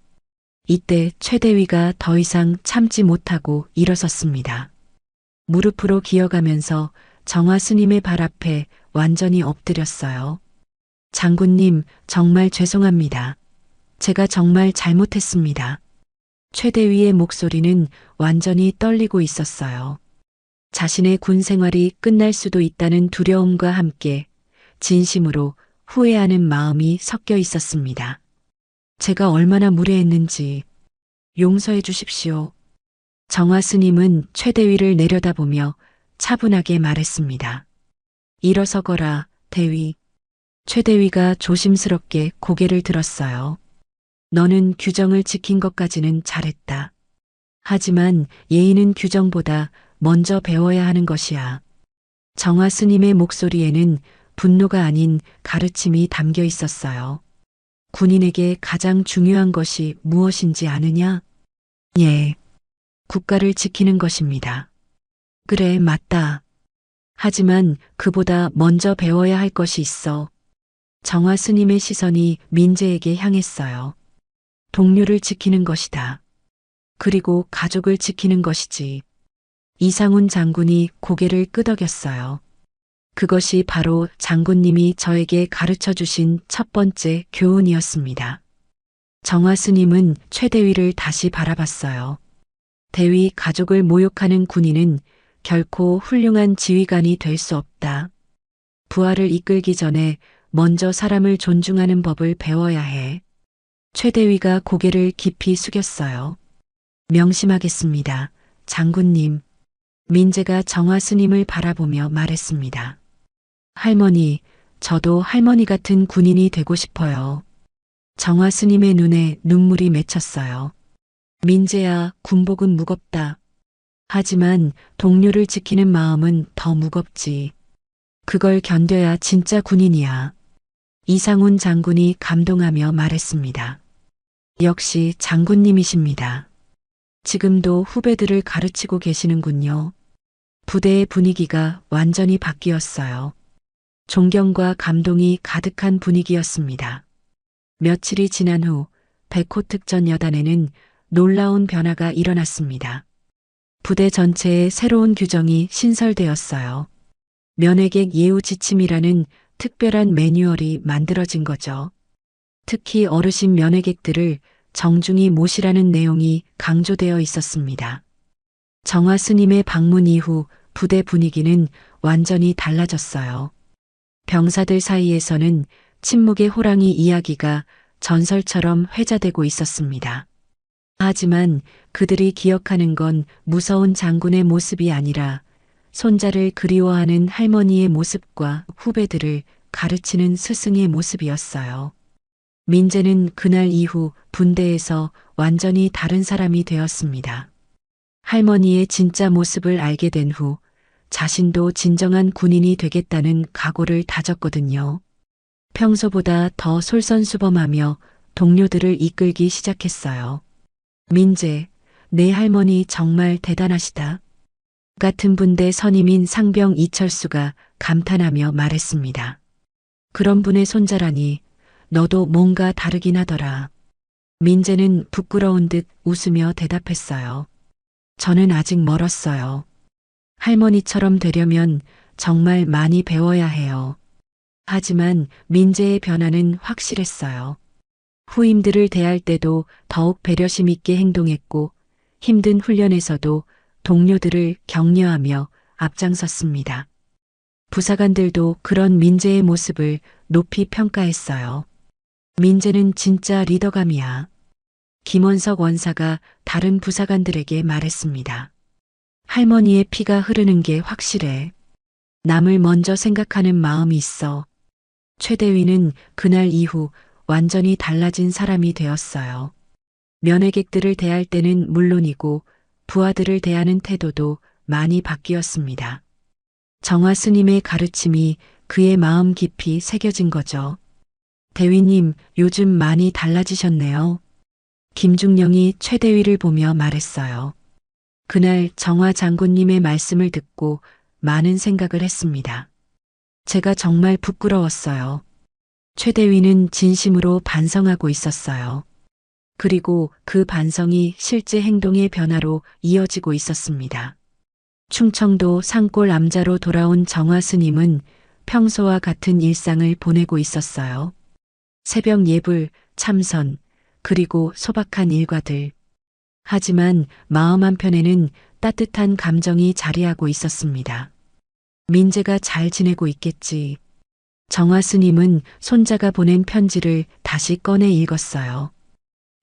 이때 최대위가 더 이상 참지 못하고 일어섰습니다. 무릎으로 기어가면서 정화 스님의 발 앞에 완전히 엎드렸어요. 장군님, 정말 죄송합니다. 제가 정말 잘못했습니다. 최대위의 목소리는 완전히 떨리고 있었어요. 자신의 군 생활이 끝날 수도 있다는 두려움과 함께 진심으로 후회하는 마음이 섞여 있었습니다. 제가 얼마나 무례했는지 용서해 주십시오. 정화 스님은 최대위를 내려다보며 차분하게 말했습니다. 일어서거라, 대위. 최대위가 조심스럽게 고개를 들었어요. 너는 규정을 지킨 것까지는 잘했다. 하지만 예의는 규정보다 먼저 배워야 하는 것이야. 정화 스님의 목소리에는 분노가 아닌 가르침이 담겨 있었어요. 군인에게 가장 중요한 것이 무엇인지 아느냐? 예. 국가를 지키는 것입니다. 그래, 맞다. 하지만 그보다 먼저 배워야 할 것이 있어. 정화 스님의 시선이 민재에게 향했어요. 동료를 지키는 것이다. 그리고 가족을 지키는 것이지. 이상훈 장군이 고개를 끄덕였어요. 그것이 바로 장군님이 저에게 가르쳐 주신 첫 번째 교훈이었습니다. 정화 스님은 최대위를 다시 바라봤어요. 대위 가족을 모욕하는 군인은 결코 훌륭한 지휘관이 될 수 없다. 부하를 이끌기 전에 먼저 사람을 존중하는 법을 배워야 해. 최대위가 고개를 깊이 숙였어요. 명심하겠습니다, 장군님. 민재가 정화 스님을 바라보며 말했습니다. 할머니, 저도 할머니 같은 군인이 되고 싶어요. 정화 스님의 눈에 눈물이 맺혔어요. 민재야, 군복은 무겁다. 하지만 동료를 지키는 마음은 더 무겁지. 그걸 견뎌야 진짜 군인이야. 이상훈 장군이 감동하며 말했습니다. 역시 장군님이십니다. 지금도 후배들을 가르치고 계시는군요. 부대의 분위기가 완전히 바뀌었어요. 존경과 감동이 가득한 분위기였습니다. 며칠이 지난 후 백호 특전 여단에는 놀라운 변화가 일어났습니다. 부대 전체에 새로운 규정이 신설되었어요. 면회객 예우 지침이라는 특별한 매뉴얼이 만들어진 거죠. 특히 어르신 면회객들을 정중히 모시라는 내용이 강조되어 있었습니다. 정화 스님의 방문 이후 부대 분위기는 완전히 달라졌어요. 병사들 사이에서는 침묵의 호랑이 이야기가 전설처럼 회자되고 있었습니다. 하지만 그들이 기억하는 건 무서운 장군의 모습이 아니라 손자를 그리워하는 할머니의 모습과 후배들을 가르치는 스승의 모습이었어요. 민재는 그날 이후 분대에서 완전히 다른 사람이 되었습니다. 할머니의 진짜 모습을 알게 된 후 자신도 진정한 군인이 되겠다는 각오를 다졌거든요. 평소보다 더 솔선수범하며 동료들을 이끌기 시작했어요. 민재, 내 할머니 정말 대단하시다. 같은 분대 선임인 상병 이철수가 감탄하며 말했습니다. 그런 분의 손자라니 너도 뭔가 다르긴 하더라. 민재는 부끄러운 듯 웃으며 대답했어요. 저는 아직 멀었어요. 할머니처럼 되려면 정말 많이 배워야 해요. 하지만 민재의 변화는 확실했어요. 후임들을 대할 때도 더욱 배려심 있게 행동했고 힘든 훈련에서도 동료들을 격려하며 앞장섰습니다. 부사관들도 그런 민재의 모습을 높이 평가했어요. 민재는 진짜 리더감이야. 김원석 원사가 다른 부사관들에게 말했습니다. 할머니의 피가 흐르는 게 확실해. 남을 먼저 생각하는 마음이 있어. 최대위는 그날 이후 완전히 달라진 사람이 되었어요. 면회객들을 대할 때는 물론이고 부하들을 대하는 태도도 많이 바뀌었습니다. 정화 스님의 가르침이 그의 마음 깊이 새겨진 거죠. 대위님, 요즘 많이 달라지셨네요. 김중령이 최대위를 보며 말했어요. 그날 정화 장군님의 말씀을 듣고 많은 생각을 했습니다. 제가 정말 부끄러웠어요. 최대위는 진심으로 반성하고 있었어요. 그리고 그 반성이 실제 행동의 변화로 이어지고 있었습니다. 충청도 산골 암자로 돌아온 정화 스님은 평소와 같은 일상을 보내고 있었어요. 새벽 예불, 참선, 그리고 소박한 일과들. 하지만 마음 한편에는 따뜻한 감정이 자리하고 있었습니다. 민재가 잘 지내고 있겠지. 정화 스님은 손자가 보낸 편지를 다시 꺼내 읽었어요.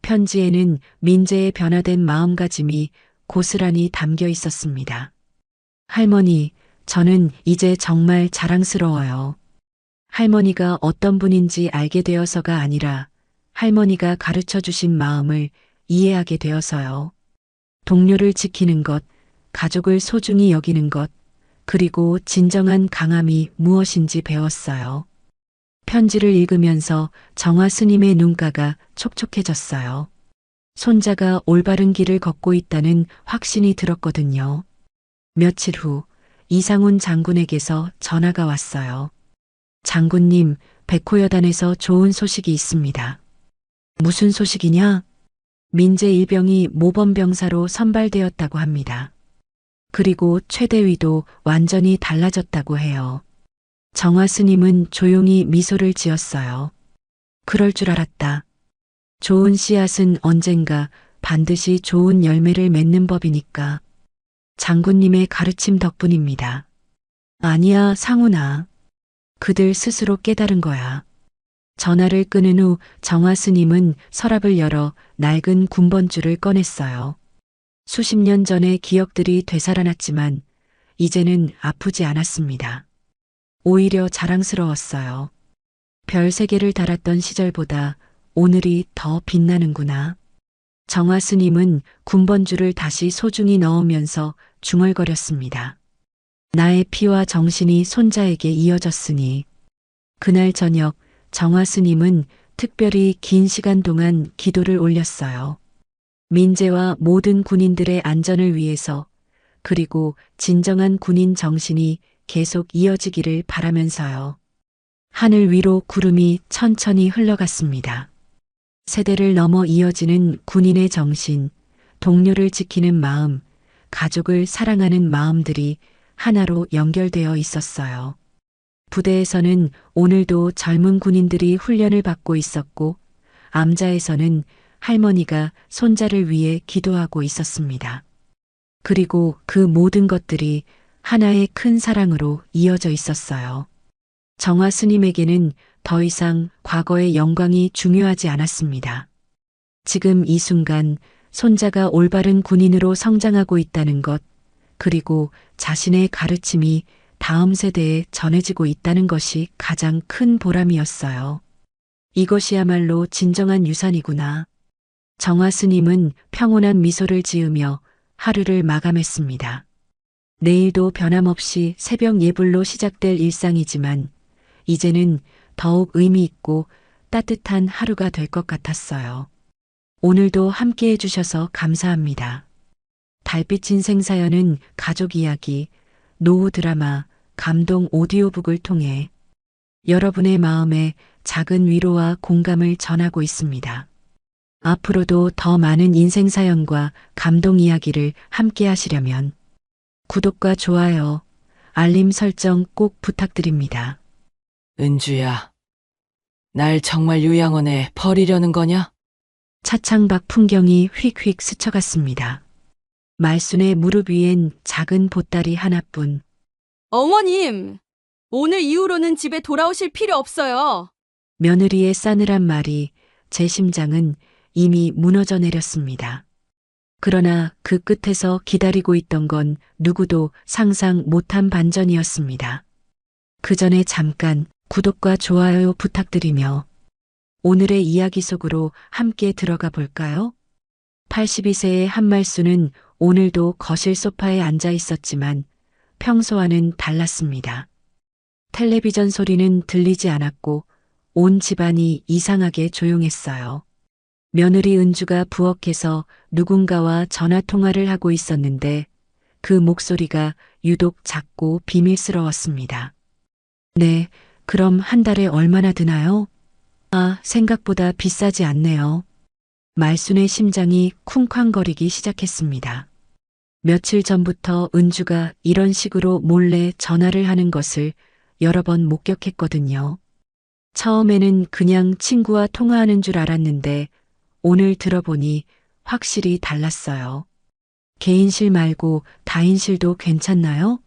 편지에는 민재의 변화된 마음가짐이 고스란히 담겨 있었습니다. 할머니, 저는 이제 정말 자랑스러워요. 할머니가 어떤 분인지 알게 되어서가 아니라 할머니가 가르쳐 주신 마음을 이해하게 되어서요. 동료를 지키는 것, 가족을 소중히 여기는 것, 그리고 진정한 강함이 무엇인지 배웠어요. 편지를 읽으면서 정화 스님의 눈가가 촉촉해졌어요. 손자가 올바른 길을 걷고 있다는 확신이 들었거든요. 며칠 후 이상훈 장군에게서 전화가 왔어요. 장군님, 백호여단에서 좋은 소식이 있습니다. 무슨 소식이냐? 민재 일병이 모범병사로 선발되었다고 합니다. 그리고 최대위도 완전히 달라졌다고 해요. 정화 스님은 조용히 미소를 지었어요. 그럴 줄 알았다. 좋은 씨앗은 언젠가 반드시 좋은 열매를 맺는 법이니까. 장군님의 가르침 덕분입니다. 아니야, 상훈아. 그들 스스로 깨달은 거야. 전화를 끊은 후 정화 스님은 서랍을 열어 낡은 군번줄을 꺼냈어요. 수십 년 전의 기억들이 되살아났지만 이제는 아프지 않았습니다. 오히려 자랑스러웠어요. 별 3개를 달았던 시절보다 오늘이 더 빛나는구나. 정화 스님은 군번줄을 다시 소중히 넣으면서 중얼거렸습니다. 나의 피와 정신이 손자에게 이어졌으니. 그날 저녁 정화 스님은 특별히 긴 시간 동안 기도를 올렸어요. 민재와 모든 군인들의 안전을 위해서, 그리고 진정한 군인 정신이 계속 이어지기를 바라면서요. 하늘 위로 구름이 천천히 흘러갔습니다. 세대를 넘어 이어지는 군인의 정신, 동료를 지키는 마음, 가족을 사랑하는 마음들이 하나로 연결되어 있었어요. 부대에서는 오늘도 젊은 군인들이 훈련을 받고 있었고, 암자에서는 할머니가 손자를 위해 기도하고 있었습니다. 그리고 그 모든 것들이 하나의 큰 사랑으로 이어져 있었어요. 정화 스님에게는 더 이상 과거의 영광이 중요하지 않았습니다. 지금 이 순간 손자가 올바른 군인으로 성장하고 있다는 것, 그리고 자신의 가르침이 다음 세대에 전해지고 있다는 것이 가장 큰 보람이었어요. 이것이야말로 진정한 유산이구나. 정화 스님은 평온한 미소를 지으며 하루를 마감했습니다. 내일도 변함없이 새벽 예불로 시작될 일상이지만 이제는 더욱 의미 있고 따뜻한 하루가 될 것 같았어요. 오늘도 함께 해주셔서 감사합니다. 달빛 인생 사연은 가족 이야기, 노후 드라마, 감동 오디오북을 통해 여러분의 마음에 작은 위로와 공감을 전하고 있습니다. 앞으로도 더 많은 인생 사연과 감동 이야기를 함께 하시려면 구독과 좋아요, 알림 설정 꼭 부탁드립니다. 은주야, 날 정말 요양원에 버리려는 거냐? 차창 밖 풍경이 휙휙 스쳐갔습니다. 말순의 무릎 위엔 작은 보따리 하나뿐. 어머님, 오늘 이후로는 집에 돌아오실 필요 없어요. 며느리의 싸늘한 말이 제 심장은 이미 무너져 내렸습니다. 그러나 그 끝에서 기다리고 있던 건 누구도 상상 못한 반전이었습니다. 그 전에 잠깐 구독과 좋아요 부탁드리며 오늘의 이야기 속으로 함께 들어가 볼까요? 82세의 한말수는 오늘도 거실 소파에 앉아 있었지만 평소와는 달랐습니다. 텔레비전 소리는 들리지 않았고 온 집안이 이상하게 조용했어요. 며느리 은주가 부엌에서 누군가와 전화 통화를 하고 있었는데 그 목소리가 유독 작고 비밀스러웠습니다. 네, 그럼 한 달에 얼마나 드나요? 아, 생각보다 비싸지 않네요. 말순의 심장이 쿵쾅거리기 시작했습니다. 며칠 전부터 은주가 이런 식으로 몰래 전화를 하는 것을 여러 번 목격했거든요. 처음에는 그냥 친구와 통화하는 줄 알았는데 오늘 들어보니 확실히 달랐어요. 개인실 말고 다인실도 괜찮나요?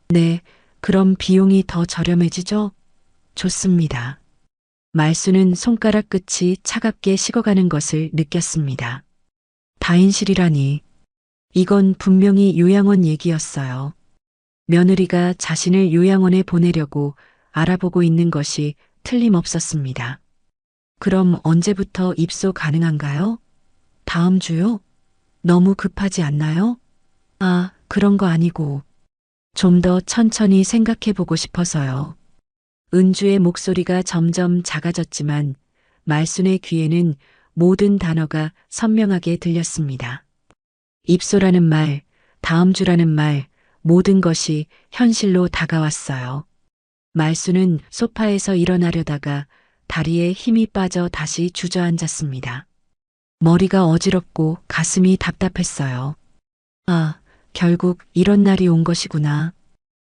네, 그럼 비용이 더 저렴해지죠? 좋습니다. 말수는 손가락 끝이 차갑게 식어가는 것을 느꼈습니다. 다인실이라니. 이건 분명히 요양원 얘기였어요. 며느리가 자신을 요양원에 보내려고 알아보고 있는 것이 틀림없었습니다. 그럼 언제부터 입소 가능한가요? 다음 주요? 너무 급하지 않나요? 아, 그런 거 아니고 좀 더 천천히 생각해 보고 싶어서요. 은주의 목소리가 점점 작아졌지만 말순의 귀에는 모든 단어가 선명하게 들렸습니다. 입소라는 말, 다음 주라는 말, 모든 것이 현실로 다가왔어요. 말순은 소파에서 일어나려다가 다리에 힘이 빠져 다시 주저앉았습니다. 머리가 어지럽고 가슴이 답답했어요. 아, 결국 이런 날이 온 것이구나.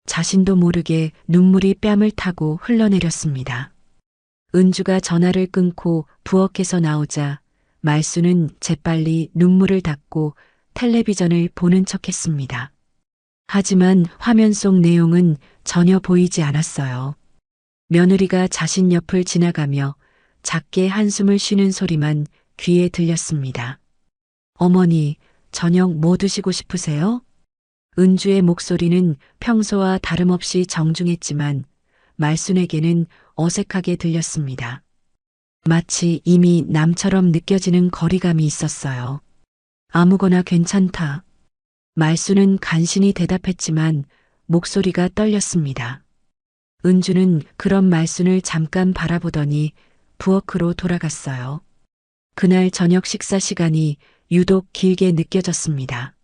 자신도 모르게 눈물이 뺨을 타고 흘러내렸습니다. 은주가 전화를 끊고 부엌에서 나오자 말수는 재빨리 눈물을 닦고 텔레비전을 보는 척했습니다. 하지만 화면 속 내용은 전혀 보이지 않았어요. 며느리가 자신 옆을 지나가며 작게 한숨을 쉬는 소리만 귀에 들렸습니다. 어머니, 저녁 뭐 드시고 싶으세요? 은주의 목소리는 평소와 다름없이 정중했지만 말순에게는 어색하게 들렸습니다. 마치 이미 남처럼 느껴지는 거리감이 있었어요. 아무거나 괜찮다. 말순은 간신히 대답했지만 목소리가 떨렸습니다. 은주는 그런 말순을 잠깐 바라보더니 부엌으로 돌아갔어요. 그날 저녁 식사 시간이 유독 길게 느껴졌습니다.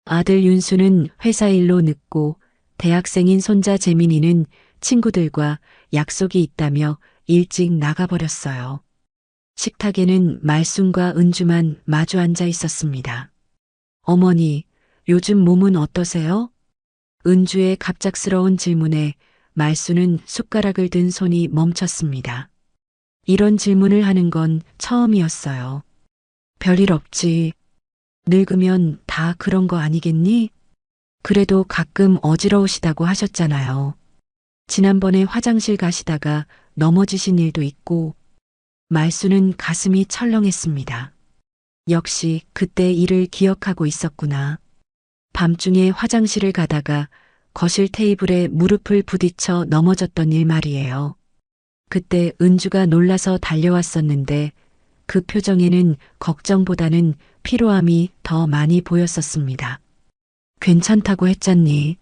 아들 윤수는 회사 일로 늦고 대학생인 손자 재민이는 친구들과 약속이 있다며 일찍 나가버렸어요. 식탁에는 말순과 은주만 마주 앉아 있었습니다. 어머니, 요즘 몸은 어떠세요? 은주의 갑작스러운 질문에 말순은 숟가락을 든 손이 멈췄습니다. 이런 질문을 하는 건 처음이었어요. 별일 없지. 늙으면 다 그런 거 아니겠니? 그래도 가끔 어지러우시다고 하셨잖아요. 지난번에 화장실 가시다가 넘어지신 일도 있고. 말순은 가슴이 철렁했습니다. 역시 그때 일을 기억하고 있었구나. 밤중에 화장실을 가다가 거실 테이블에 무릎을 부딪혀 넘어졌던 일 말이에요. 그때 은주가 놀라서 달려왔었는데 그 표정에는 걱정보다는 피로함이 더 많이 보였었습니다. 괜찮다고 했잖니.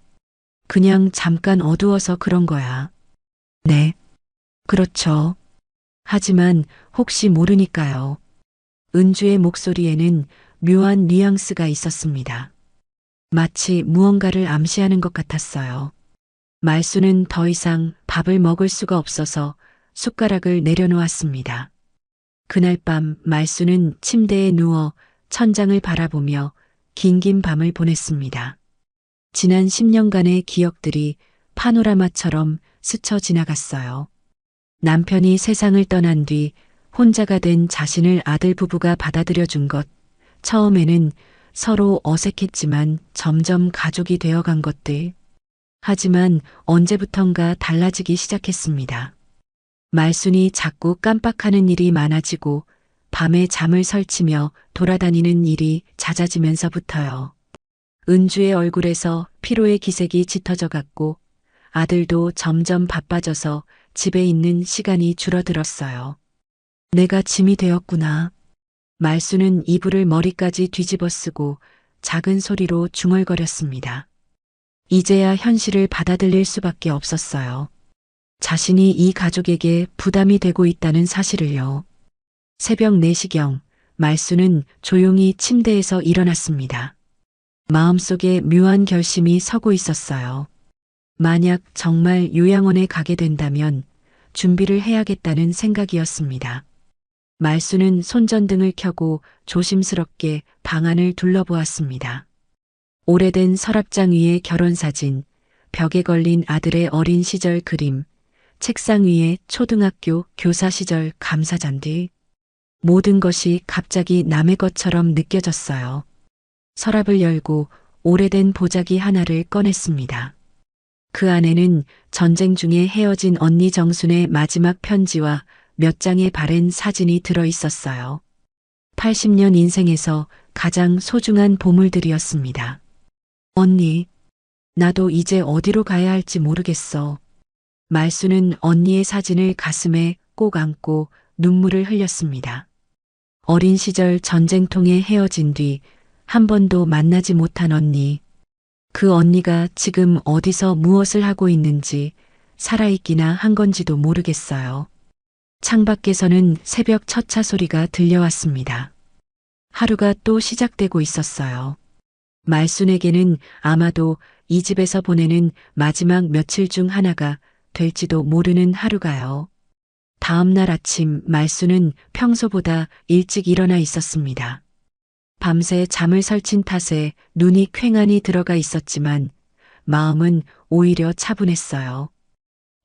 그냥 잠깐 어두워서 그런 거야. 네. 그렇죠. 하지만 혹시 모르니까요. 은주의 목소리에는 묘한 뉘앙스가 있었습니다. 마치 무언가를 암시하는 것 같았어요. 말순은 더 이상 밥을 먹을 수가 없어서 숟가락을 내려놓았습니다. 그날 밤 말순은 침대에 누워 천장을 바라보며 긴긴 밤을 보냈습니다. 지난 10년간의 기억들이 파노라마처럼 스쳐 지나갔어요. 남편이 세상을 떠난 뒤 혼자가 된 자신을 아들 부부가 받아들여 준 것, 처음에는 서로 어색했지만 점점 가족이 되어간 것들. 하지만 언제부턴가 달라지기 시작했습니다. 말순이 자꾸 깜빡하는 일이 많아지고 밤에 잠을 설치며 돌아다니는 일이 잦아지면서부터요. 은주의 얼굴에서 피로의 기색이 짙어져 갔고 아들도 점점 바빠져서 집에 있는 시간이 줄어들었어요. 내가 짐이 되었구나. 말순은 이불을 머리까지 뒤집어 쓰고 작은 소리로 중얼거렸습니다. 이제야 현실을 받아들일 수밖에 없었어요. 자신이 이 가족에게 부담이 되고 있다는 사실을요. 새벽 4시경 말순은 조용히 침대에서 일어났습니다. 마음속에 묘한 결심이 서고 있었어요. 만약 정말 요양원에 가게 된다면 준비를 해야겠다는 생각이었습니다. 말순은 손전등을 켜고 조심스럽게 방안을 둘러보았습니다. 오래된 서랍장 위에 결혼사진, 벽에 걸린 아들의 어린 시절 그림, 책상 위에 초등학교 교사 시절 감사잔디. 모든 것이 갑자기 남의 것처럼 느껴졌어요. 서랍을 열고 오래된 보자기 하나를 꺼냈습니다. 그 안에는 전쟁 중에 헤어진 언니 정순의 마지막 편지와 몇 장의 바랜 사진이 들어 있었어요. 80년 인생에서 가장 소중한 보물들이었습니다. 언니, 나도 이제 어디로 가야 할지 모르겠어. 말순은 언니의 사진을 가슴에 꼭 안고 눈물을 흘렸습니다. 어린 시절 전쟁통에 헤어진 뒤 한 번도 만나지 못한 언니. 그 언니가 지금 어디서 무엇을 하고 있는지 살아있기나 한 건지도 모르겠어요. 창밖에서는 새벽 첫차 소리가 들려왔습니다. 하루가 또 시작되고 있었어요. 말순에게는 아마도 이 집에서 보내는 마지막 며칠 중 하나가 될지도 모르는 하루가요. 다음 날 아침 말순은 평소보다 일찍 일어나 있었습니다. 밤새 잠을 설친 탓에 눈이 퀭하니 들어가 있었지만 마음은 오히려 차분했어요.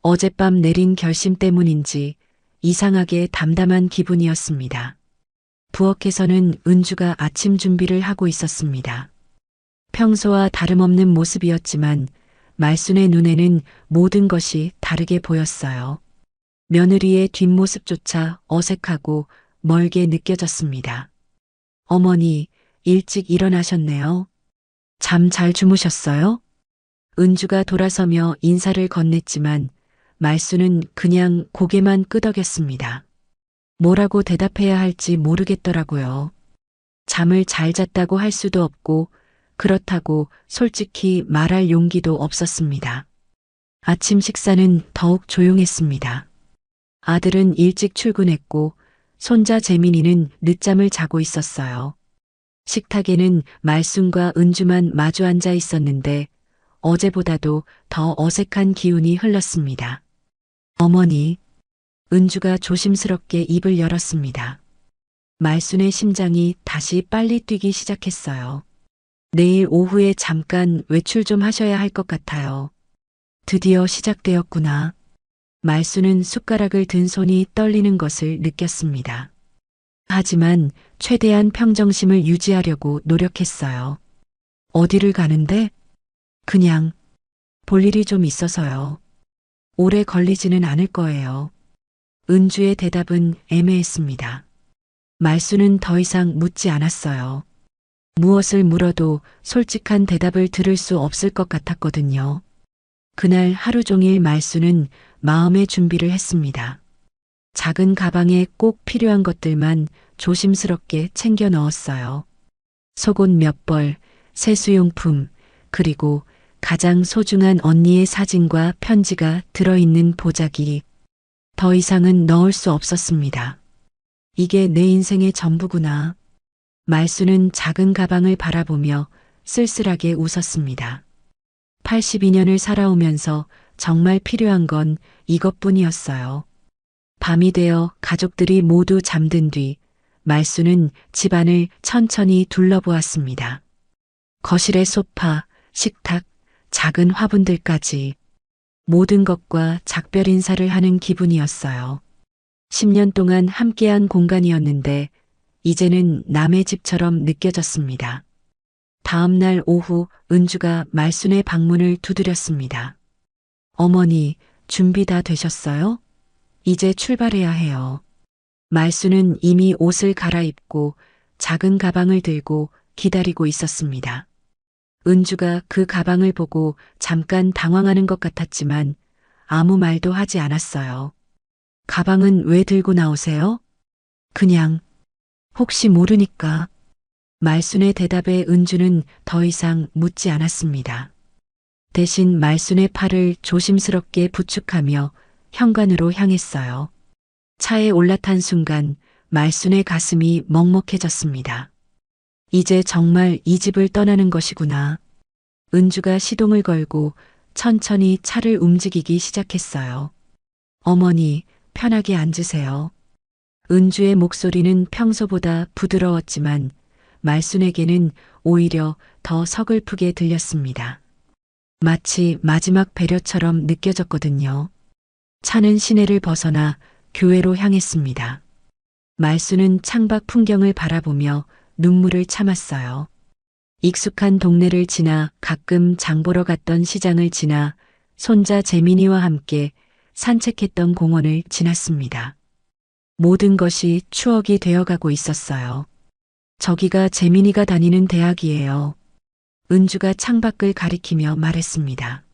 어젯밤 내린 결심 때문인지 이상하게 담담한 기분이었습니다. 부엌에서는 은주가 아침 준비를 하고 있었습니다. 평소와 다름없는 모습이었지만 말순의 눈에는 모든 것이 다르게 보였어요. 며느리의 뒷모습조차 어색하고 멀게 느껴졌습니다. 어머니, 일찍 일어나셨네요. 잠 잘 주무셨어요? 은주가 돌아서며 인사를 건넸지만 말수는 그냥 고개만 끄덕였습니다. 뭐라고 대답해야 할지 모르겠더라고요. 잠을 잘 잤다고 할 수도 없고 그렇다고 솔직히 말할 용기도 없었습니다. 아침 식사는 더욱 조용했습니다. 아들은 일찍 출근했고 손자 재민이는 늦잠을 자고 있었어요. 식탁에는 말순과 은주만 마주 앉아 있었는데 어제보다도 더 어색한 기운이 흘렀습니다. 어머니, 은주가 조심스럽게 입을 열었습니다. 말순의 심장이 다시 빨리 뛰기 시작했어요. 내일 오후에 잠깐 외출 좀 하셔야 할 것 같아요. 드디어 시작되었구나. 말순은 숟가락을 든 손이 떨리는 것을 느꼈습니다. 하지만 최대한 평정심을 유지하려고 노력했어요. 어디를 가는데? 그냥 볼 일이 좀 있어서요. 오래 걸리지는 않을 거예요. 은주의 대답은 애매했습니다. 말수는 더 이상 묻지 않았어요. 무엇을 물어도 솔직한 대답을 들을 수 없을 것 같았거든요. 그날 하루 종일 말수는 마음의 준비를 했습니다. 작은 가방에 꼭 필요한 것들만 조심스럽게 챙겨 넣었어요. 속옷 몇 벌, 세수용품, 그리고 가장 소중한 언니의 사진과 편지가 들어있는 보자기. 더 이상은 넣을 수 없었습니다. 이게 내 인생의 전부구나. 말수는 작은 가방을 바라보며 쓸쓸하게 웃었습니다. 82년을 살아오면서 정말 필요한 건 이것뿐이었어요. 밤이 되어 가족들이 모두 잠든 뒤 말수는 집안을 천천히 둘러보았습니다. 거실의 소파, 식탁, 작은 화분들까지 모든 것과 작별 인사를 하는 기분이었어요. 10년 동안 함께한 공간이었는데 이제는 남의 집처럼 느껴졌습니다. 다음 날 오후 은주가 말순의 방문을 두드렸습니다. 어머니, 준비 다 되셨어요? 이제 출발해야 해요. 말순은 이미 옷을 갈아입고 작은 가방을 들고 기다리고 있었습니다. 은주가 그 가방을 보고 잠깐 당황하는 것 같았지만 아무 말도 하지 않았어요. 가방은 왜 들고 나오세요? 그냥 혹시 모르니까. 말순의 대답에 은주는 더 이상 묻지 않았습니다. 대신 말순의 팔을 조심스럽게 부축하며 현관으로 향했어요. 차에 올라탄 순간 말순의 가슴이 먹먹해졌습니다. 이제 정말 이 집을 떠나는 것이구나. 은주가 시동을 걸고 천천히 차를 움직이기 시작했어요. 어머니, 편하게 앉으세요. 은주의 목소리는 평소보다 부드러웠지만 말순에게는 오히려 더 서글프게 들렸습니다. 마치 마지막 배려처럼 느껴졌거든요. 차는 시내를 벗어나 교회로 향했습니다. 말순은 창밖 풍경을 바라보며 눈물을 참았어요. 익숙한 동네를 지나 가끔 장 보러 갔던 시장을 지나 손자 재민이와 함께 산책했던 공원을 지났습니다. 모든 것이 추억이 되어가고 있었어요. 저기가 재민이가 다니는 대학이에요. 은주가 창밖을 가리키며 말했습니다.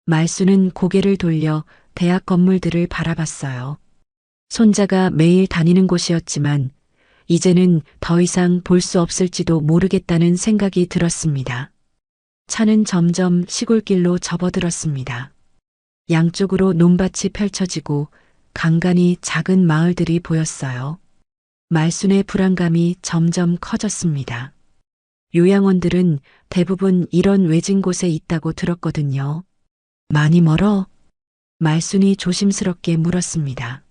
말수는 고개를 돌려 대학 건물들을 바라봤어요. 손자가 매일 다니는 곳이었지만 이제는 더 이상 볼 수 없을지도 모르겠다는 생각이 들었습니다. 차는 점점 시골길로 접어들었습니다. 양쪽으로 논밭이 펼쳐지고 간간이 작은 마을들이 보였어요. 말순의 불안감이 점점 커졌습니다. 요양원들은 대부분 이런 외진 곳에 있다고 들었거든요. 많이 멀어? 말순이 조심스럽게 물었습니다.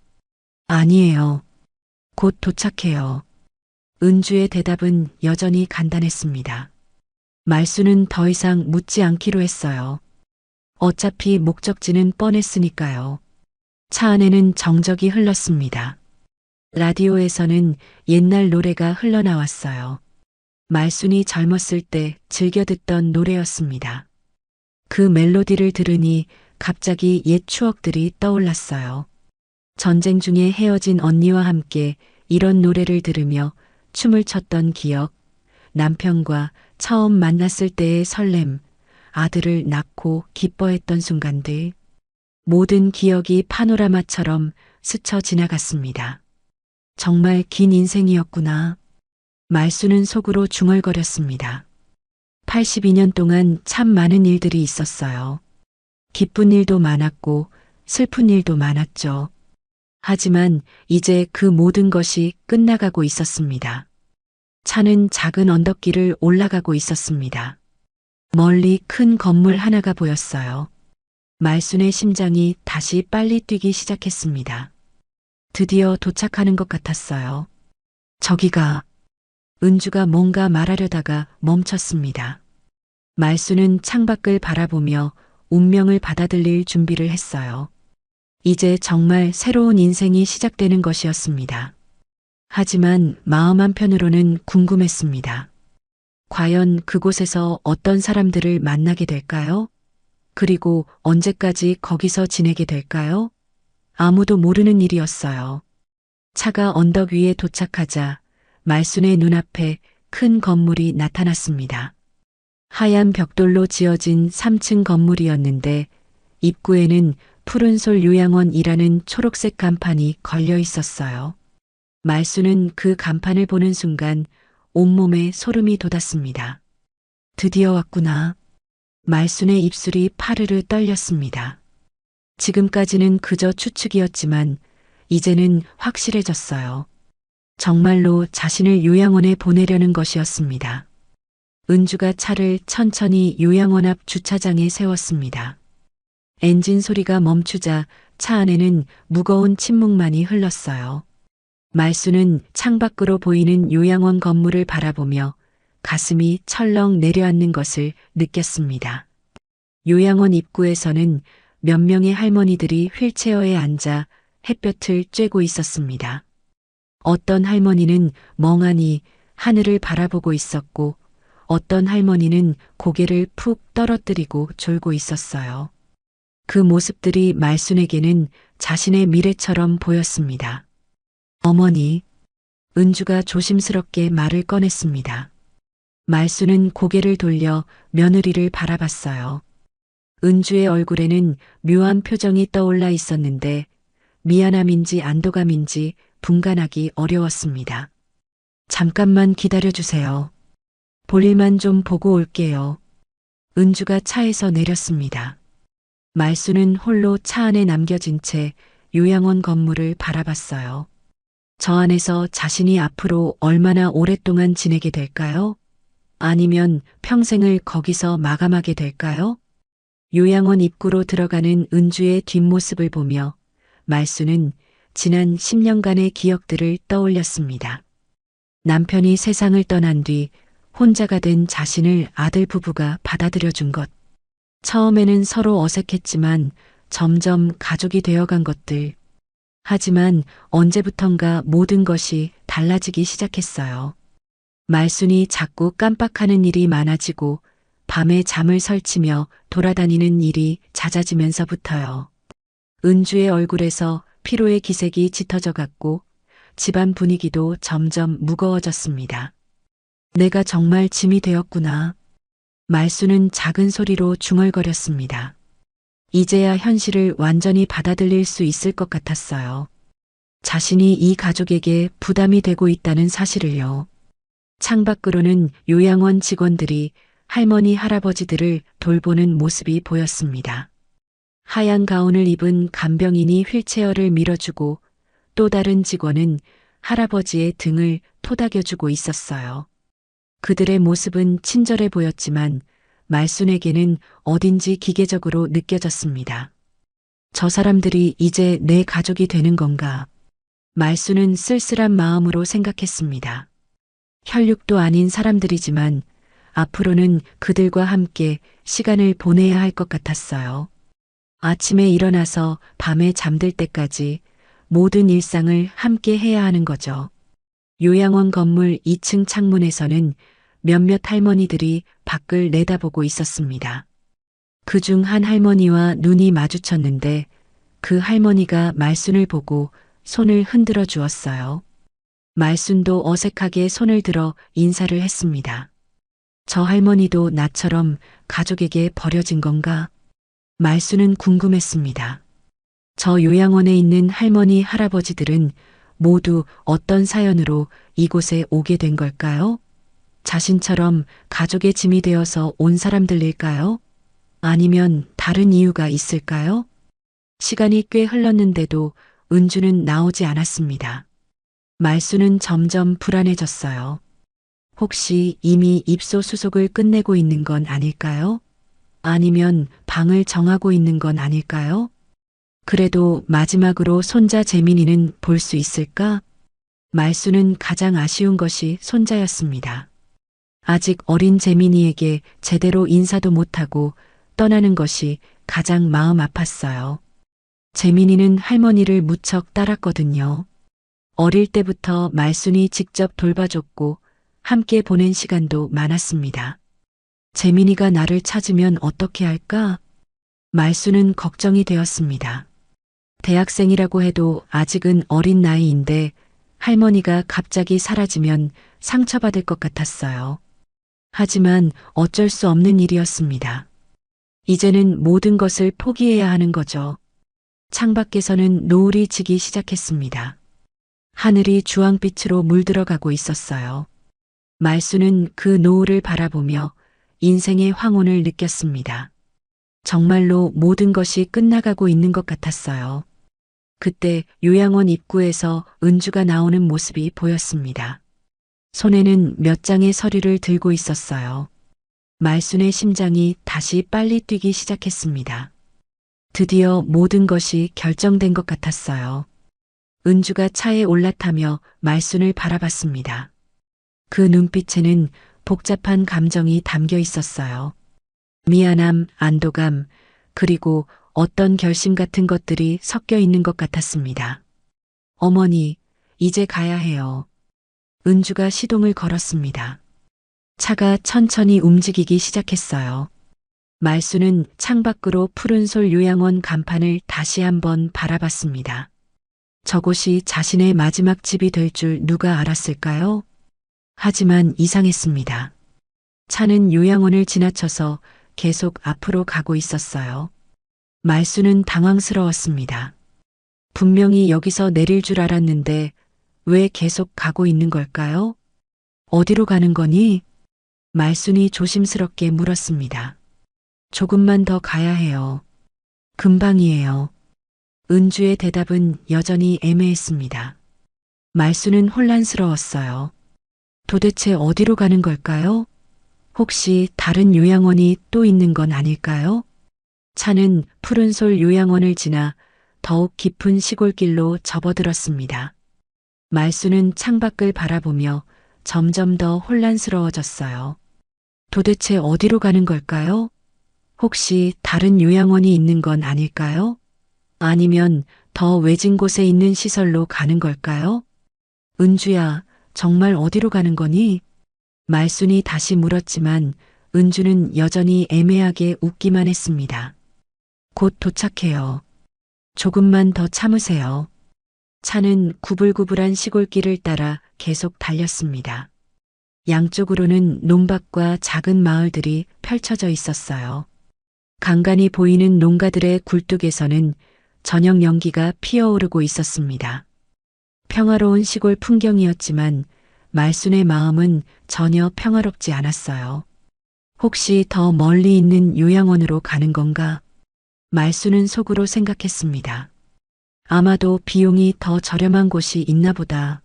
아니에요. 곧 도착해요. 은주의 대답은 여전히 간단했습니다. 말순은 더 이상 묻지 않기로 했어요. 어차피 목적지는 뻔했으니까요. 차 안에는 정적이 흘렀습니다. 라디오에서는 옛날 노래가 흘러나왔어요. 말순이 젊었을 때 즐겨 듣던 노래였습니다. 그 멜로디를 들으니 갑자기 옛 추억들이 떠올랐어요. 전쟁 중에 헤어진 언니와 함께 이런 노래를 들으며 춤을 췄던 기억, 남편과 처음 만났을 때의 설렘, 아들을 낳고 기뻐했던 순간들, 모든 기억이 파노라마처럼 스쳐 지나갔습니다. 정말 긴 인생이었구나. 말수는 속으로 중얼거렸습니다. 82년 동안 참 많은 일들이 있었어요. 기쁜 일도 많았고 슬픈 일도 많았죠. 하지만 이제 그 모든 것이 끝나가고 있었습니다. 차는 작은 언덕길을 올라가고 있었습니다. 멀리 큰 건물 하나가 보였어요. 말순의 심장이 다시 빨리 뛰기 시작했습니다. 드디어 도착하는 것 같았어요. 저기가. 은주가 뭔가 말하려다가 멈췄습니다. 말순은 창밖을 바라보며 운명을 받아들일 준비를 했어요. 이제 정말 새로운 인생이 시작되는 것이었습니다. 하지만 마음 한편으로는 궁금했습니다. 과연 그곳에서 어떤 사람들을 만나게 될까요? 그리고 언제까지 거기서 지내게 될까요? 아무도 모르는 일이었어요. 차가 언덕 위에 도착하자 말순의 눈앞에 큰 건물이 나타났습니다. 하얀 벽돌로 지어진 3층 건물이었는데 입구에는 푸른솔 요양원이라는 초록색 간판이 걸려 있었어요. 말순은 그 간판을 보는 순간 온몸에 소름이 돋았습니다. 드디어 왔구나. 말순의 입술이 파르르 떨렸습니다. 지금까지는 그저 추측이었지만 이제는 확실해졌어요. 정말로 자신을 요양원에 보내려는 것이었습니다. 은주가 차를 천천히 요양원 앞 주차장에 세웠습니다. 엔진 소리가 멈추자 차 안에는 무거운 침묵만이 흘렀어요. 말수는 창밖으로 보이는 요양원 건물을 바라보며 가슴이 철렁 내려앉는 것을 느꼈습니다. 요양원 입구에서는 몇 명의 할머니들이 휠체어에 앉아 햇볕을 쬐고 있었습니다. 어떤 할머니는 멍하니 하늘을 바라보고 있었고 어떤 할머니는 고개를 푹 떨어뜨리고 졸고 있었어요. 그 모습들이 말순에게는 자신의 미래처럼 보였습니다. 어머니, 은주가 조심스럽게 말을 꺼냈습니다. 말순은 고개를 돌려 며느리를 바라봤어요. 은주의 얼굴에는 묘한 표정이 떠올라 있었는데 미안함인지 안도감인지 분간하기 어려웠습니다. 잠깐만 기다려주세요. 볼일만 좀 보고 올게요. 은주가 차에서 내렸습니다. 말수는 홀로 차 안에 남겨진 채 요양원 건물을 바라봤어요. 저 안에서 자신이 앞으로 얼마나 오랫동안 지내게 될까요? 아니면 평생을 거기서 마감하게 될까요? 요양원 입구로 들어가는 은주의 뒷모습을 보며 말수는 지난 10년간의 기억들을 떠올렸습니다. 남편이 세상을 떠난 뒤 혼자가 된 자신을 아들 부부가 받아들여준 것. 처음에는 서로 어색했지만 점점 가족이 되어간 것들. 하지만 언제부턴가 모든 것이 달라지기 시작했어요. 말순이 자꾸 깜빡하는 일이 많아지고 밤에 잠을 설치며 돌아다니는 일이 잦아지면서부터요. 은주의 얼굴에서 피로의 기색이 짙어져 갔고 집안 분위기도 점점 무거워졌습니다. 내가 정말 짐이 되었구나. 말수는 작은 소리로 중얼거렸습니다. 이제야 현실을 완전히 받아들일 수 있을 것 같았어요. 자신이 이 가족에게 부담이 되고 있다는 사실을요. 창밖으로는 요양원 직원들이 할머니, 할아버지들을 돌보는 모습이 보였습니다. 하얀 가운을 입은 간병인이 휠체어를 밀어주고 또 다른 직원은 할아버지의 등을 토닥여주고 있었어요. 그들의 모습은 친절해 보였지만 말순에게는 어딘지 기계적으로 느껴졌습니다. 저 사람들이 이제 내 가족이 되는 건가? 말순은 쓸쓸한 마음으로 생각했습니다. 혈육도 아닌 사람들이지만 앞으로는 그들과 함께 시간을 보내야 할 것 같았어요. 아침에 일어나서 밤에 잠들 때까지 모든 일상을 함께 해야 하는 거죠. 요양원 건물 2층 창문에서는 몇몇 할머니들이 밖을 내다보고 있었습니다. 그중 한 할머니와 눈이 마주쳤는데 그 할머니가 말순을 보고 손을 흔들어 주었어요. 말순도 어색하게 손을 들어 인사를 했습니다. 저 할머니도 나처럼 가족에게 버려진 건가? 말수는 궁금했습니다. 저 요양원에 있는 할머니, 할아버지들은 모두 어떤 사연으로 이곳에 오게 된 걸까요? 자신처럼 가족의 짐이 되어서 온 사람들일까요? 아니면 다른 이유가 있을까요? 시간이 꽤 흘렀는데도 은주는 나오지 않았습니다. 말수는 점점 불안해졌어요. 혹시 이미 입소 수속을 끝내고 있는 건 아닐까요? 아니면 방을 정하고 있는 건 아닐까요? 그래도 마지막으로 손자 재민이는 볼 수 있을까? 말수는 가장 아쉬운 것이 손자였습니다. 아직 어린 재민이에게 제대로 인사도 못하고 떠나는 것이 가장 마음 아팠어요. 재민이는 할머니를 무척 따랐거든요. 어릴 때부터 말순이 직접 돌봐줬고 함께 보낸 시간도 많았습니다. 재민이가 나를 찾으면 어떻게 할까? 말수는 걱정이 되었습니다. 대학생이라고 해도 아직은 어린 나이인데 할머니가 갑자기 사라지면 상처받을 것 같았어요. 하지만 어쩔 수 없는 일이었습니다. 이제는 모든 것을 포기해야 하는 거죠. 창밖에서는 노을이 지기 시작했습니다. 하늘이 주황빛으로 물들어가고 있었어요. 말수는 그 노을을 바라보며 인생의 황혼을 느꼈습니다. 정말로 모든 것이 끝나가고 있는 것 같았어요. 그때 요양원 입구에서 은주가 나오는 모습이 보였습니다. 손에는 몇 장의 서류를 들고 있었어요. 말순의 심장이 다시 빨리 뛰기 시작했습니다. 드디어 모든 것이 결정된 것 같았어요. 은주가 차에 올라타며 말순을 바라봤습니다. 그 눈빛에는 복잡한 감정이 담겨 있었어요. 미안함, 안도감, 그리고 어떤 결심 같은 것들이 섞여 있는 것 같았습니다. 어머니, 이제 가야 해요. 은주가 시동을 걸었습니다. 차가 천천히 움직이기 시작했어요. 말수는 창밖으로 푸른솔 요양원 간판을 다시 한번 바라봤습니다. 저곳이 자신의 마지막 집이 될 줄 누가 알았을까요? 하지만 이상했습니다. 차는 요양원을 지나쳐서 계속 앞으로 가고 있었어요. 말수는 당황스러웠습니다. 분명히 여기서 내릴 줄 알았는데 왜 계속 가고 있는 걸까요? 어디로 가는 거니? 말순이 조심스럽게 물었습니다. 조금만 더 가야 해요. 금방이에요. 은주의 대답은 여전히 애매했습니다. 말수는 혼란스러웠어요. 도대체 어디로 가는 걸까요? 혹시 다른 요양원이 또 있는 건 아닐까요? 차는 푸른솔 요양원을 지나 더욱 깊은 시골길로 접어들었습니다. 말수는 창밖을 바라보며 점점 더 혼란스러워졌어요. 도대체 어디로 가는 걸까요? 혹시 다른 요양원이 있는 건 아닐까요? 아니면 더 외진 곳에 있는 시설로 가는 걸까요? 은주야, 정말 어디로 가는 거니? 말순이 다시 물었지만 은주는 여전히 애매하게 웃기만 했습니다. 곧 도착해요. 조금만 더 참으세요. 차는 구불구불한 시골길을 따라 계속 달렸습니다. 양쪽으로는 논밭과 작은 마을들이 펼쳐져 있었어요. 간간히 보이는 농가들의 굴뚝에서는 저녁 연기가 피어오르고 있었습니다. 평화로운 시골 풍경이었지만 말순의 마음은 전혀 평화롭지 않았어요. 혹시 더 멀리 있는 요양원으로 가는 건가? 말순은 속으로 생각했습니다. 아마도 비용이 더 저렴한 곳이 있나 보다.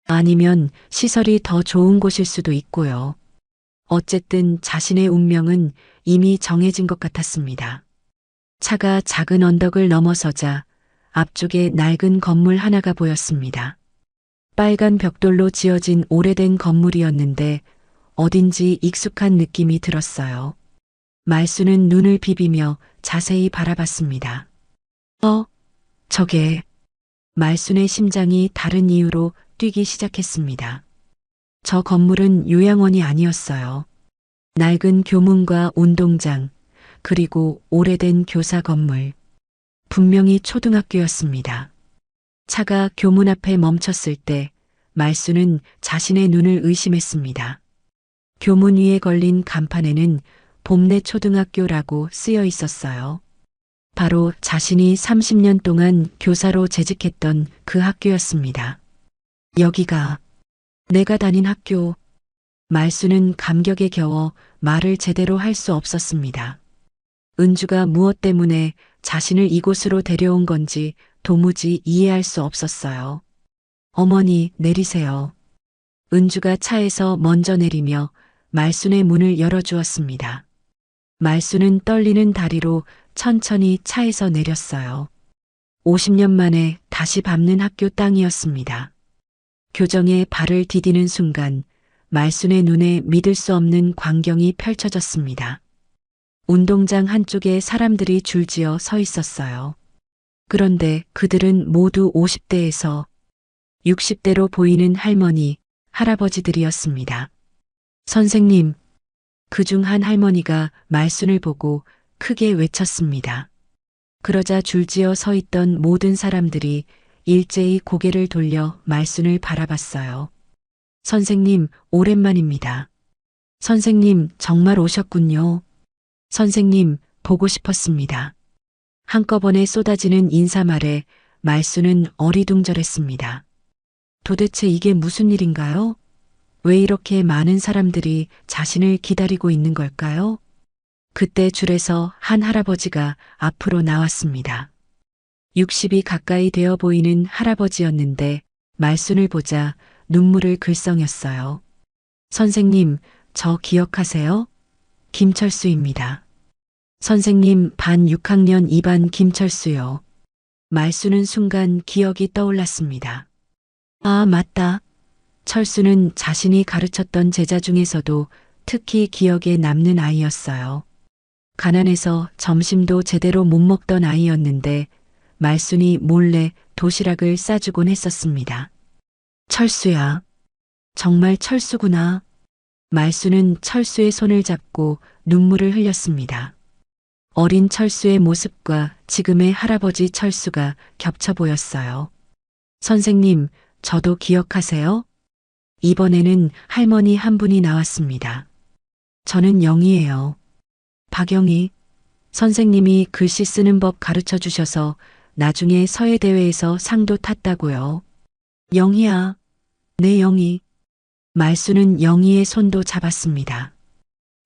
아니면 시설이 더 좋은 곳일 수도 있고요. 어쨌든 자신의 운명은 이미 정해진 것 같았습니다. 차가 작은 언덕을 넘어서자 앞쪽에 낡은 건물 하나가 보였습니다. 빨간 벽돌로 지어진 오래된 건물이었는데 어딘지 익숙한 느낌이 들었어요. 말수는 눈을 비비며 자세히 바라봤습니다. 저게... 말순의 심장이 다른 이유로 뛰기 시작했습니다. 저 건물은 요양원이 아니었어요. 낡은 교문과 운동장, 그리고 오래된 교사 건물. 분명히 초등학교였습니다. 차가 교문 앞에 멈췄을 때 말수는 자신의 눈을 의심했습니다. 교문 위에 걸린 간판에는 봄내 초등학교라고 쓰여 있었어요. 바로 자신이 30년 동안 교사로 재직했던 그 학교였습니다. 여기가 내가 다닌 학교. 말수는 감격에 겨워 말을 제대로 할 수 없었습니다. 은주가 무엇 때문에 자신을 이곳으로 데려온 건지 도무지 이해할 수 없었어요. 어머니, 내리세요. 은주가 차에서 먼저 내리며 말순의 문을 열어주었습니다. 말순은 떨리는 다리로 천천히 차에서 내렸어요. 50년 만에 다시 밟는 학교 땅이었습니다. 교정에 발을 디디는 순간 말순의 눈에 믿을 수 없는 광경이 펼쳐졌습니다. 운동장 한쪽에 사람들이 줄지어 서 있었어요. 그런데 그들은 모두 50대에서 60대로 보이는 할머니, 할아버지들이었습니다. 선생님, 그중 한 할머니가 말순을 보고 크게 외쳤습니다. 그러자 줄지어 서 있던 모든 사람들이 일제히 고개를 돌려 말순을 바라봤어요. 선생님, 오랜만입니다. 선생님, 정말 오셨군요. 선생님, 보고 싶었습니다. 한꺼번에 쏟아지는 인사말에 말순은 어리둥절했습니다. 도대체 이게 무슨 일인가요? 왜 이렇게 많은 사람들이 자신을 기다리고 있는 걸까요? 그때 줄에서 한 할아버지가 앞으로 나왔습니다. 60이 가까이 되어 보이는 할아버지였는데 말순을 보자 눈물을 글썽였어요. 선생님, 저 기억하세요? 김철수입니다. 선생님, 반 6학년 2반 김철수요. 말순은 순간 기억이 떠올랐습니다. 아, 맞다. 철수는 자신이 가르쳤던 제자 중에서도 특히 기억에 남는 아이였어요. 가난해서 점심도 제대로 못 먹던 아이였는데 말순이 몰래 도시락을 싸주곤 했었습니다. 철수야. 정말 철수구나. 말순은 철수의 손을 잡고 눈물을 흘렸습니다. 어린 철수의 모습과 지금의 할아버지 철수가 겹쳐 보였어요. 선생님, 저도 기억하세요? 이번에는 할머니 한 분이 나왔습니다. 저는 영희예요. 박영희. 선생님이 글씨 쓰는 법 가르쳐 주셔서 나중에 서예대회에서 상도 탔다고요. 영희야. 네, 영희. 말수는 영희의 손도 잡았습니다.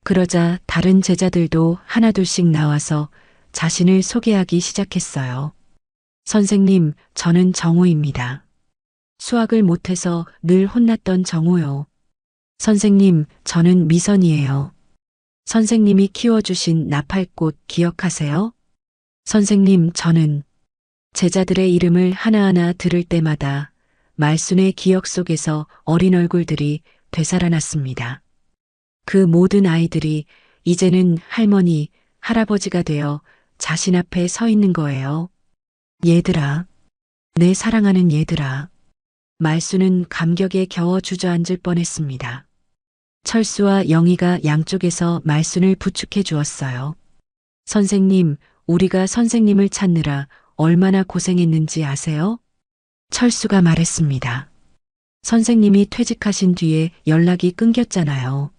그러자 다른 제자들도 하나둘씩 나와서 자신을 소개하기 시작했어요. 선생님, 저는 정우입니다. 수학을 못해서 늘 혼났던 정우요. 선생님, 저는 미선이에요. 선생님이 키워주신 나팔꽃 기억하세요? 선생님, 저는 제자들의 이름을 하나하나 들을 때마다 말순의 기억 속에서 어린 얼굴들이 되살아났습니다. 그 모든 아이들이 이제는 할머니, 할아버지가 되어 자신 앞에 서 있는 거예요. 얘들아, 내 사랑하는 얘들아. 말순은 감격에 겨워 주저앉을 뻔했습니다. 철수와 영희가 양쪽에서 말순을 부축해 주었어요. 선생님, 우리가 선생님을 찾느라 얼마나 고생했는지 아세요? 철수가 말했습니다. 선생님이 퇴직하신 뒤에 연락이 끊겼잖아요.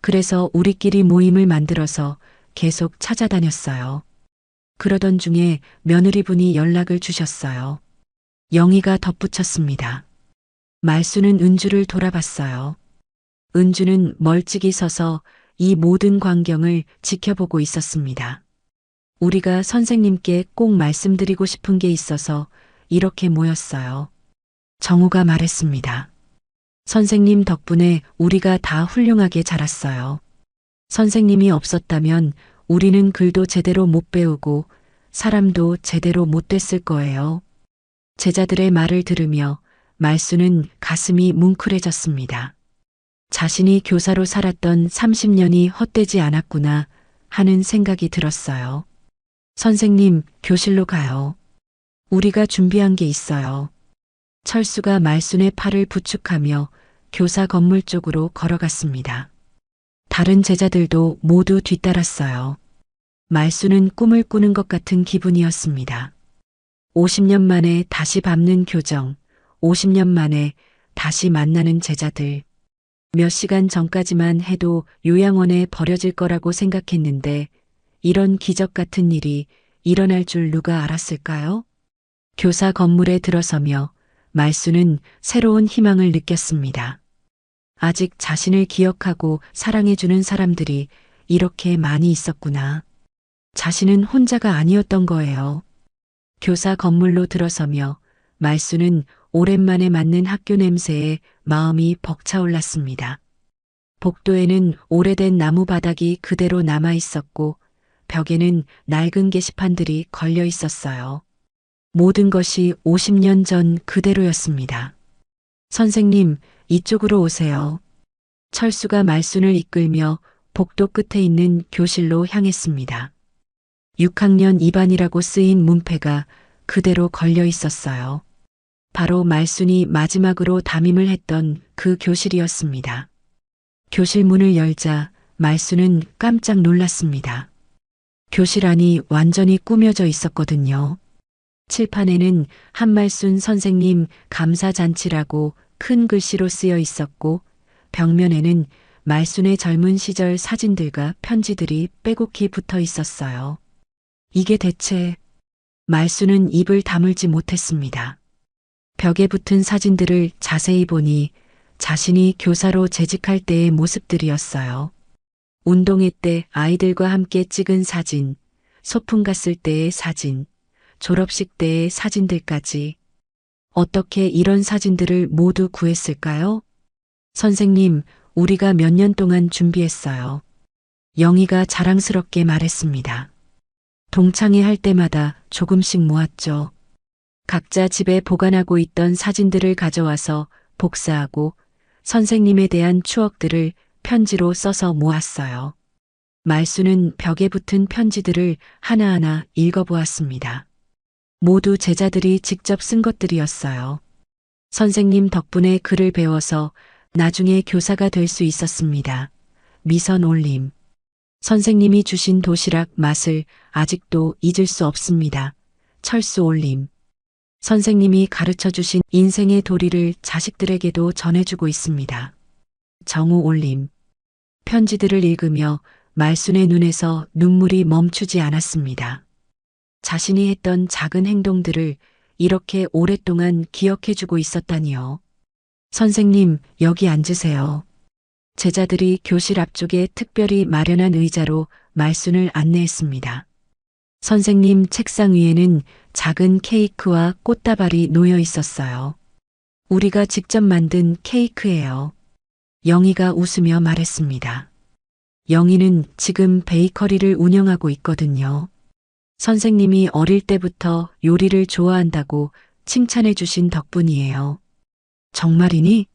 그래서 우리끼리 모임을 만들어서 계속 찾아다녔어요. 그러던 중에 며느리분이 연락을 주셨어요. 영희가 덧붙였습니다. 말수는 은주를 돌아봤어요. 은주는 멀찍이 서서 이 모든 광경을 지켜보고 있었습니다. 우리가 선생님께 꼭 말씀드리고 싶은 게 있어서 이렇게 모였어요. 정우가 말했습니다. 선생님 덕분에 우리가 다 훌륭하게 자랐어요. 선생님이 없었다면 우리는 글도 제대로 못 배우고 사람도 제대로 못 됐을 거예요. 제자들의 말을 들으며 말수는 가슴이 뭉클해졌습니다. 자신이 교사로 살았던 30년이 헛되지 않았구나 하는 생각이 들었어요. 선생님, 교실로 가요. 우리가 준비한 게 있어요. 철수가 말순의 팔을 부축하며 교사 건물 쪽으로 걸어갔습니다. 다른 제자들도 모두 뒤따랐어요. 말순은 꿈을 꾸는 것 같은 기분이었습니다. 50년 만에 다시 밟는 교정, 50년 만에 다시 만나는 제자들. 몇 시간 전까지만 해도 요양원에 버려질 거라고 생각했는데 이런 기적 같은 일이 일어날 줄 누가 알았을까요? 교사 건물에 들어서며 말수는 새로운 희망을 느꼈습니다. 아직 자신을 기억하고 사랑해주는 사람들이 이렇게 많이 있었구나. 자신은 혼자가 아니었던 거예요. 교사 건물로 들어서며 말수는 오랜만에 맡는 학교 냄새에 마음이 벅차올랐습니다. 복도에는 오래된 나무 바닥이 그대로 남아 있었고 벽에는 낡은 게시판들이 걸려 있었어요. 모든 것이 50년 전 그대로였습니다. 선생님, 이쪽으로 오세요. 철수가 말순을 이끌며 복도 끝에 있는 교실로 향했습니다. 6학년 2반이라고 쓰인 문패가 그대로 걸려 있었어요. 바로 말순이 마지막으로 담임을 했던 그 교실이었습니다. 교실 문을 열자 말순은 깜짝 놀랐습니다. 교실 안이 완전히 꾸며져 있었거든요. 칠판에는 한말순 선생님 감사잔치라고 큰 글씨로 쓰여 있었고 벽면에는 말순의 젊은 시절 사진들과 편지들이 빼곡히 붙어 있었어요. 이게 대체 말순은 입을 다물지 못했습니다. 벽에 붙은 사진들을 자세히 보니 자신이 교사로 재직할 때의 모습들이었어요. 운동회 때 아이들과 함께 찍은 사진, 소풍 갔을 때의 사진, 졸업식 때의 사진들까지. 어떻게 이런 사진들을 모두 구했을까요? 선생님, 우리가 몇 년 동안 준비했어요. 영희가 자랑스럽게 말했습니다. 동창회 할 때마다 조금씩 모았죠. 각자 집에 보관하고 있던 사진들을 가져와서 복사하고 선생님에 대한 추억들을 편지로 써서 모았어요. 말수는 벽에 붙은 편지들을 하나하나 읽어보았습니다. 모두 제자들이 직접 쓴 것들이었어요. 선생님 덕분에 글을 배워서 나중에 교사가 될 수 있었습니다. 미선 올림. 선생님이 주신 도시락 맛을 아직도 잊을 수 없습니다. 철수 올림. 선생님이 가르쳐 주신 인생의 도리를 자식들에게도 전해주고 있습니다. 정우 올림. 편지들을 읽으며 말순의 눈에서 눈물이 멈추지 않았습니다. 자신이 했던 작은 행동들을 이렇게 오랫동안 기억해주고 있었다니요. 선생님, 여기 앉으세요. 제자들이 교실 앞쪽에 특별히 마련한 의자로 말순을 안내했습니다. 선생님 책상 위에는 작은 케이크와 꽃다발이 놓여 있었어요. 우리가 직접 만든 케이크예요. 영희가 웃으며 말했습니다. 영희는 지금 베이커리를 운영하고 있거든요. 선생님이 어릴 때부터 요리를 좋아한다고 칭찬해 주신 덕분이에요. 정말이니?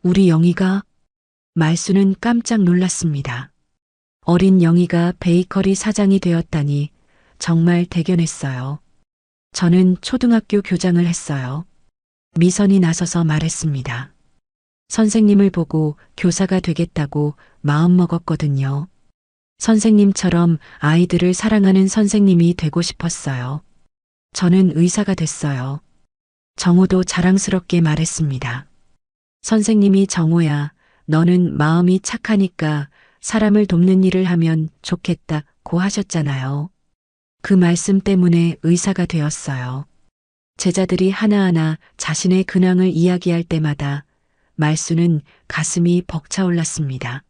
우리 영희가? 말수는 깜짝 놀랐습니다. 어린 영희가 베이커리 사장이 되었다니 정말 대견했어요. 저는 초등학교 교장을 했어요. 미선이 나서서 말했습니다. 선생님을 보고 교사가 되겠다고 마음먹었거든요. 선생님처럼 아이들을 사랑하는 선생님이 되고 싶었어요. 저는 의사가 됐어요. 정호도 자랑스럽게 말했습니다. 선생님이 정호야, 너는 마음이 착하니까 사람을 돕는 일을 하면 좋겠다고 하셨잖아요. 그 말씀 때문에 의사가 되었어요. 제자들이 하나하나 자신의 근황을 이야기할 때마다 말수는 가슴이 벅차올랐습니다.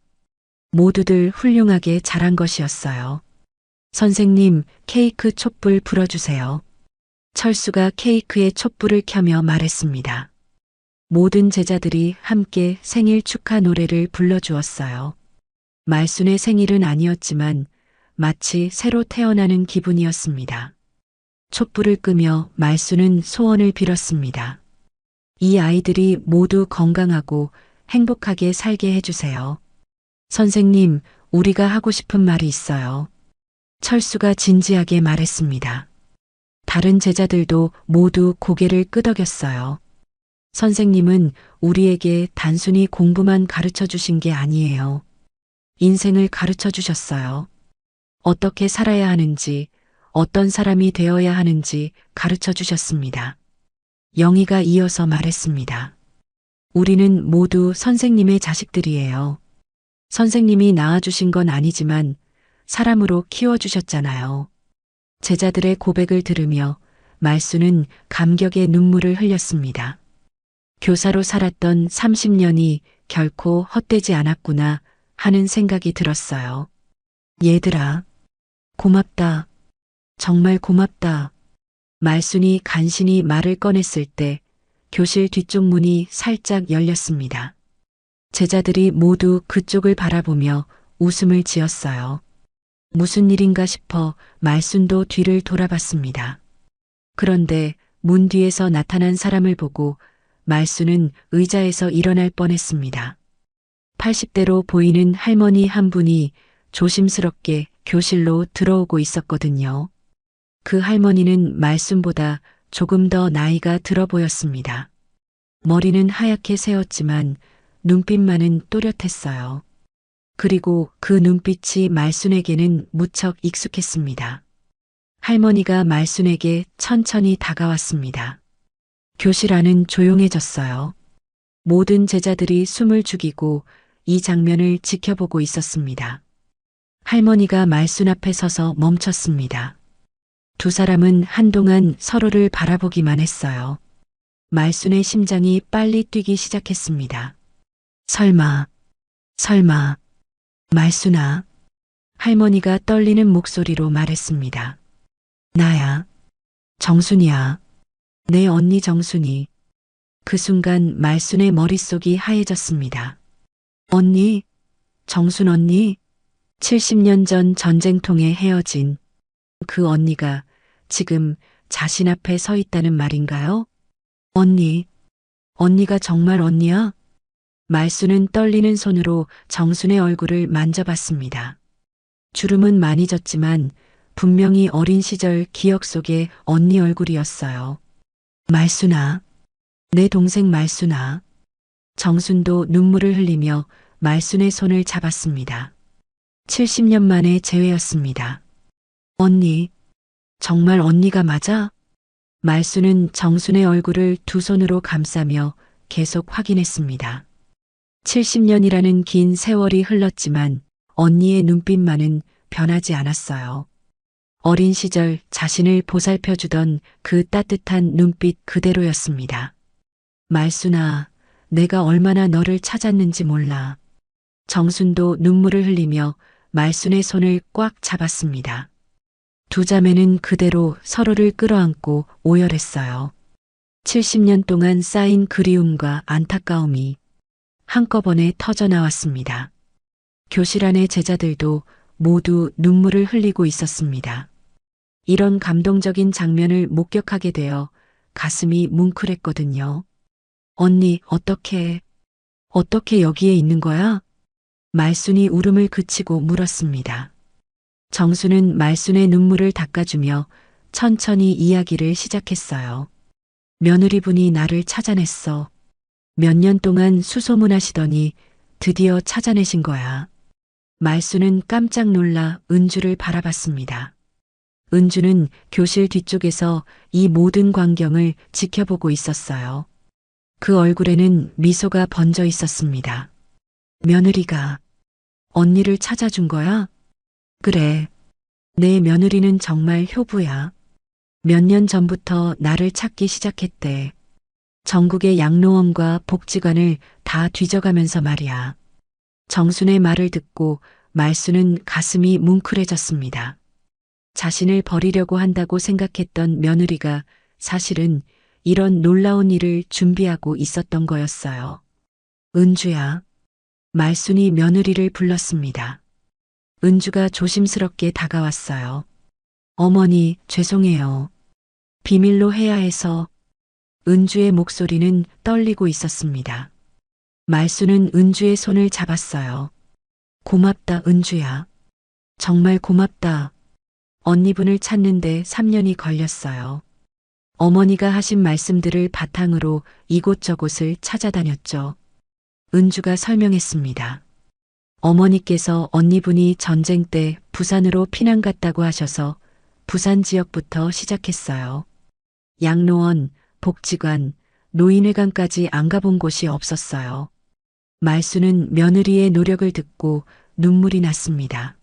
모두들 훌륭하게 잘한 것이었어요. 선생님, 케이크 촛불 불어주세요. 철수가 케이크에 촛불을 켜며 말했습니다. 모든 제자들이 함께 생일 축하 노래를 불러주었어요. 말순의 생일은 아니었지만 마치 새로 태어나는 기분이었습니다. 촛불을 끄며 말순은 소원을 빌었습니다. 이 아이들이 모두 건강하고 행복하게 살게 해주세요. 선생님, 우리가 하고 싶은 말이 있어요. 철수가 진지하게 말했습니다. 다른 제자들도 모두 고개를 끄덕였어요. 선생님은 우리에게 단순히 공부만 가르쳐 주신 게 아니에요. 인생을 가르쳐 주셨어요. 어떻게 살아야 하는지, 어떤 사람이 되어야 하는지 가르쳐 주셨습니다. 영희가 이어서 말했습니다. 우리는 모두 선생님의 자식들이에요. 선생님이 낳아주신 건 아니지만 사람으로 키워주셨잖아요. 제자들의 고백을 들으며 말수는 감격의 눈물을 흘렸습니다. 교사로 살았던 30년이 결코 헛되지 않았구나 하는 생각이 들었어요. 얘들아, 고맙다. 정말 고맙다. 말순이 간신히 말을 꺼냈을 때 교실 뒤쪽 문이 살짝 열렸습니다. 제자들이 모두 그쪽을 바라보며 웃음을 지었어요. 무슨 일인가 싶어 말순도 뒤를 돌아봤습니다. 그런데 문 뒤에서 나타난 사람을 보고 말순은 의자에서 일어날 뻔했습니다. 80대로 보이는 할머니 한 분이 조심스럽게 교실로 들어오고 있었거든요. 그 할머니는 말순보다 조금 더 나이가 들어 보였습니다. 머리는 하얗게 새었지만 눈빛만은 또렷했어요. 그리고 그 눈빛이 말순에게는 무척 익숙했습니다. 할머니가 말순에게 천천히 다가왔습니다. 교실 안은 조용해졌어요. 모든 제자들이 숨을 죽이고 이 장면을 지켜보고 있었습니다. 할머니가 말순 앞에 서서 멈췄습니다. 두 사람은 한동안 서로를 바라보기만 했어요. 말순의 심장이 빨리 뛰기 시작했습니다. 설마, 말순아. 할머니가 떨리는 목소리로 말했습니다. 나야. 정순이야. 내 언니 정순이. 그 순간 말순의 머릿속이 하얘졌습니다. 언니? 정순 언니? 70년 전 전쟁통에 헤어진 그 언니가 지금 자신 앞에 서 있다는 말인가요? 언니가 정말 언니야? 말순은 떨리는 손으로 정순의 얼굴을 만져봤습니다. 주름은 많이 졌지만 분명히 어린 시절 기억 속의 언니 얼굴이었어요. 말순아, 내 동생 말순아. 정순도 눈물을 흘리며 말순의 손을 잡았습니다. 70년 만에 재회였습니다. 언니, 정말 언니가 맞아? 말순은 정순의 얼굴을 두 손으로 감싸며 계속 확인했습니다. 70년이라는 긴 세월이 흘렀지만 언니의 눈빛만은 변하지 않았어요. 어린 시절 자신을 보살펴주던 그 따뜻한 눈빛 그대로였습니다. 말순아, 내가 얼마나 너를 찾았는지 몰라. 정순도 눈물을 흘리며 말순의 손을 꽉 잡았습니다. 두 자매는 그대로 서로를 끌어안고 오열했어요. 70년 동안 쌓인 그리움과 안타까움이 한꺼번에 터져나왔습니다. 교실 안의 제자들도 모두 눈물을 흘리고 있었습니다. 이런 감동적인 장면을 목격하게 되어 가슴이 뭉클했거든요. 언니, 어떻게 여기에 있는 거야? 말순이 울음을 그치고 물었습니다. 정순은 말순의 눈물을 닦아주며 천천히 이야기를 시작했어요. 며느리분이 나를 찾아냈어. 몇 년 동안 수소문하시더니 드디어 찾아내신 거야. 말순은 깜짝 놀라 은주를 바라봤습니다. 은주는 교실 뒤쪽에서 이 모든 광경을 지켜보고 있었어요. 그 얼굴에는 미소가 번져 있었습니다. 며느리가 언니를 찾아준 거야? 그래. 내 며느리는 정말 효부야. 몇 년 전부터 나를 찾기 시작했대. 전국의 양로원과 복지관을 다 뒤져가면서 말이야. 정순의 말을 듣고 말순은 가슴이 뭉클해졌습니다. 자신을 버리려고 한다고 생각했던 며느리가 사실은 이런 놀라운 일을 준비하고 있었던 거였어요. 은주야. 말순이 며느리를 불렀습니다. 은주가 조심스럽게 다가왔어요. 어머니, 죄송해요. 비밀로 해야 해서. 은주의 목소리는 떨리고 있었습니다. 말순은 은주의 손을 잡았어요. 고맙다, 은주야. 정말 고맙다. 언니분을 찾는데 3년이 걸렸어요. 어머니가 하신 말씀들을 바탕으로 이곳저곳을 찾아다녔죠. 은주가 설명했습니다. 어머니께서 언니분이 전쟁 때 부산으로 피난 갔다고 하셔서 부산 지역부터 시작했어요. 양로원, 복지관, 노인회관까지 안 가본 곳이 없었어요. 말수는 며느리의 노력을 듣고 눈물이 났습니다.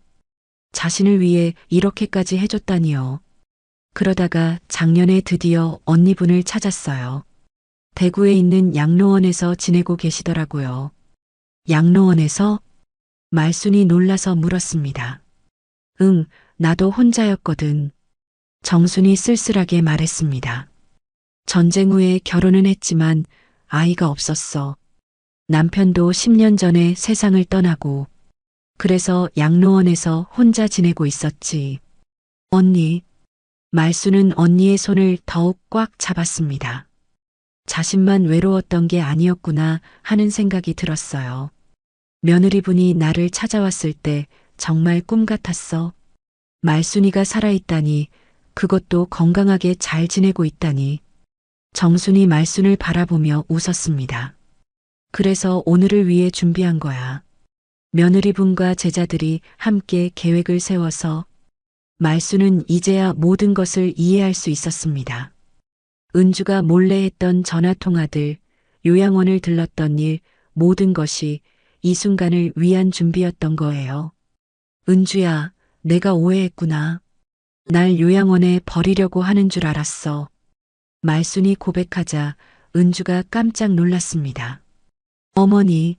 자신을 위해 이렇게까지 해줬다니요. 그러다가 작년에 드디어 언니분을 찾았어요. 대구에 있는 양로원에서 지내고 계시더라고요. 양로원에서? 말순이 놀라서 물었습니다. 응, 나도 혼자였거든. 정순이 쓸쓸하게 말했습니다. 전쟁 후에 결혼은 했지만 아이가 없었어. 남편도 10년 전에 세상을 떠나고 그래서 양로원에서 혼자 지내고 있었지. 언니. 말수는 언니의 손을 더욱 꽉 잡았습니다. 자신만 외로웠던 게 아니었구나 하는 생각이 들었어요. 며느리분이 나를 찾아왔을 때 정말 꿈 같았어. 말순이가 살아있다니, 그것도 건강하게 잘 지내고 있다니. 정순이 말순을 바라보며 웃었습니다. 그래서 오늘을 위해 준비한 거야. 며느리분과 제자들이 함께 계획을 세워서 말수는 이제야 모든 것을 이해할 수 있었습니다. 은주가 몰래 했던 전화통화들, 요양원을 들렀던 일, 모든 것이 이 순간을 위한 준비였던 거예요. 은주야, 내가 오해했구나. 날 요양원에 버리려고 하는 줄 알았어. 말순이 고백하자 은주가 깜짝 놀랐습니다. 어머니,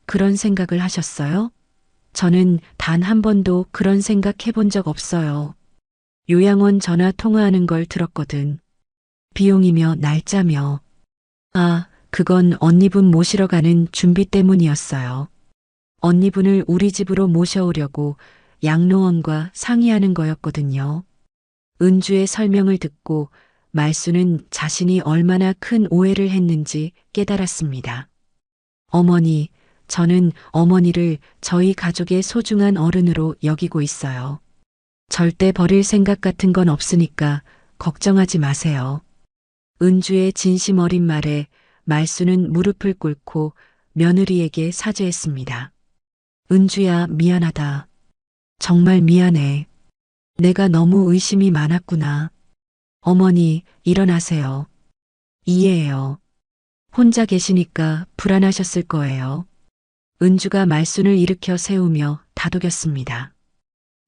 그런 생각을 하셨어요? 저는 단 한 번도 그런 생각 해본 적 없어요. 요양원 전화 통화하는 걸 들었거든. 비용이며 날짜며. 아, 그건 언니분 모시러 가는 준비 때문이었어요. 언니분을 우리 집으로 모셔오려고 양로원과 상의하는 거였거든요. 은주의 설명을 듣고 말수는 자신이 얼마나 큰 오해를 했는지 깨달았습니다. 어머니, 저는 어머니를 저희 가족의 소중한 어른으로 여기고 있어요. 절대 버릴 생각 같은 건 없으니까 걱정하지 마세요. 은주의 진심 어린 말에 말수는 무릎을 꿇고 며느리에게 사죄했습니다. 은주야, 미안하다. 정말 미안해. 내가 너무 의심이 많았구나. 어머니, 일어나세요. 이해해요. 혼자 계시니까 불안하셨을 거예요. 은주가 말순을 일으켜 세우며 다독였습니다.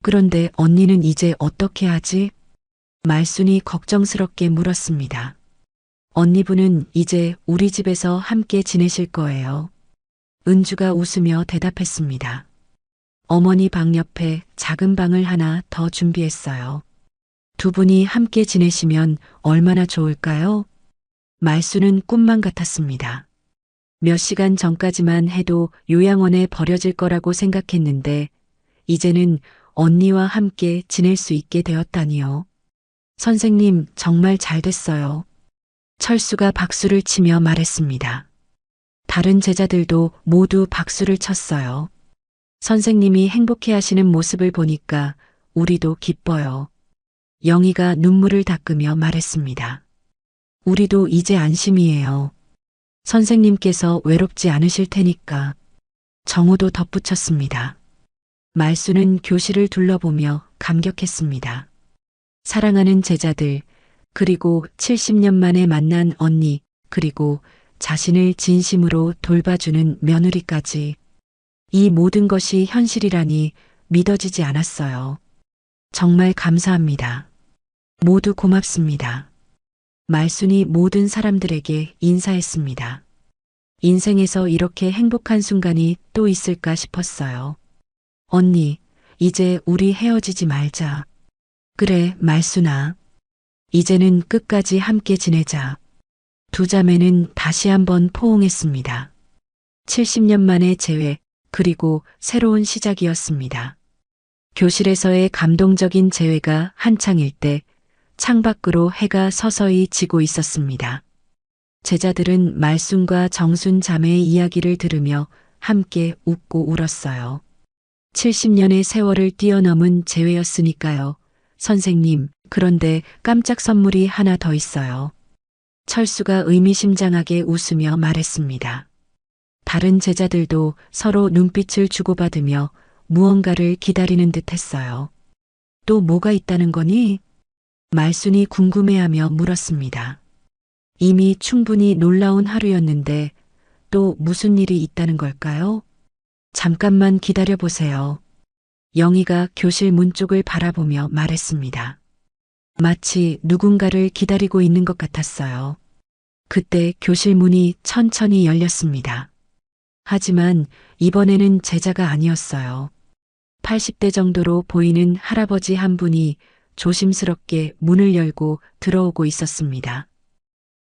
그런데 언니는 이제 어떻게 하지? 말순이 걱정스럽게 물었습니다. 언니분은 이제 우리 집에서 함께 지내실 거예요. 은주가 웃으며 대답했습니다. 어머니 방 옆에 작은 방을 하나 더 준비했어요. 두 분이 함께 지내시면 얼마나 좋을까요? 말수는 꿈만 같았습니다. 몇 시간 전까지만 해도 요양원에 버려질 거라고 생각했는데 이제는 언니와 함께 지낼 수 있게 되었다니요. 선생님, 정말 잘 됐어요. 철수가 박수를 치며 말했습니다. 다른 제자들도 모두 박수를 쳤어요. 선생님이 행복해 하시는 모습을 보니까 우리도 기뻐요. 영희가 눈물을 닦으며 말했습니다. 우리도 이제 안심이에요. 선생님께서 외롭지 않으실 테니까. 정우도 덧붙였습니다. 말수는 교실을 둘러보며 감격했습니다. 사랑하는 제자들, 그리고 70년 만에 만난 언니, 그리고 자신을 진심으로 돌봐주는 며느리까지. 이 모든 것이 현실이라니 믿어지지 않았어요. 정말 감사합니다. 모두 고맙습니다. 말순이 모든 사람들에게 인사했습니다. 인생에서 이렇게 행복한 순간이 또 있을까 싶었어요. 언니, 이제 우리 헤어지지 말자. 그래, 말순아. 이제는 끝까지 함께 지내자. 두 자매는 다시 한번 포옹했습니다. 70년 만의 재회, 그리고 새로운 시작이었습니다. 교실에서의 감동적인 재회가 한창일 때 창밖으로 해가 서서히 지고 있었습니다. 제자들은 말순과 정순 자매의 이야기를 들으며 함께 웃고 울었어요. 70년의 세월을 뛰어넘은 재회였으니까요. 선생님, 그런데 깜짝 선물이 하나 더 있어요. 철수가 의미심장하게 웃으며 말했습니다. 다른 제자들도 서로 눈빛을 주고받으며 무언가를 기다리는 듯 했어요. 또 뭐가 있다는 거니? 말순이 궁금해하며 물었습니다. 이미 충분히 놀라운 하루였는데 또 무슨 일이 있다는 걸까요? 잠깐만 기다려 보세요. 영희가 교실 문 쪽을 바라보며 말했습니다. 마치 누군가를 기다리고 있는 것 같았어요. 그때 교실 문이 천천히 열렸습니다. 하지만 이번에는 제자가 아니었어요. 80대 정도로 보이는 할아버지 한 분이 조심스럽게 문을 열고 들어오고 있었습니다.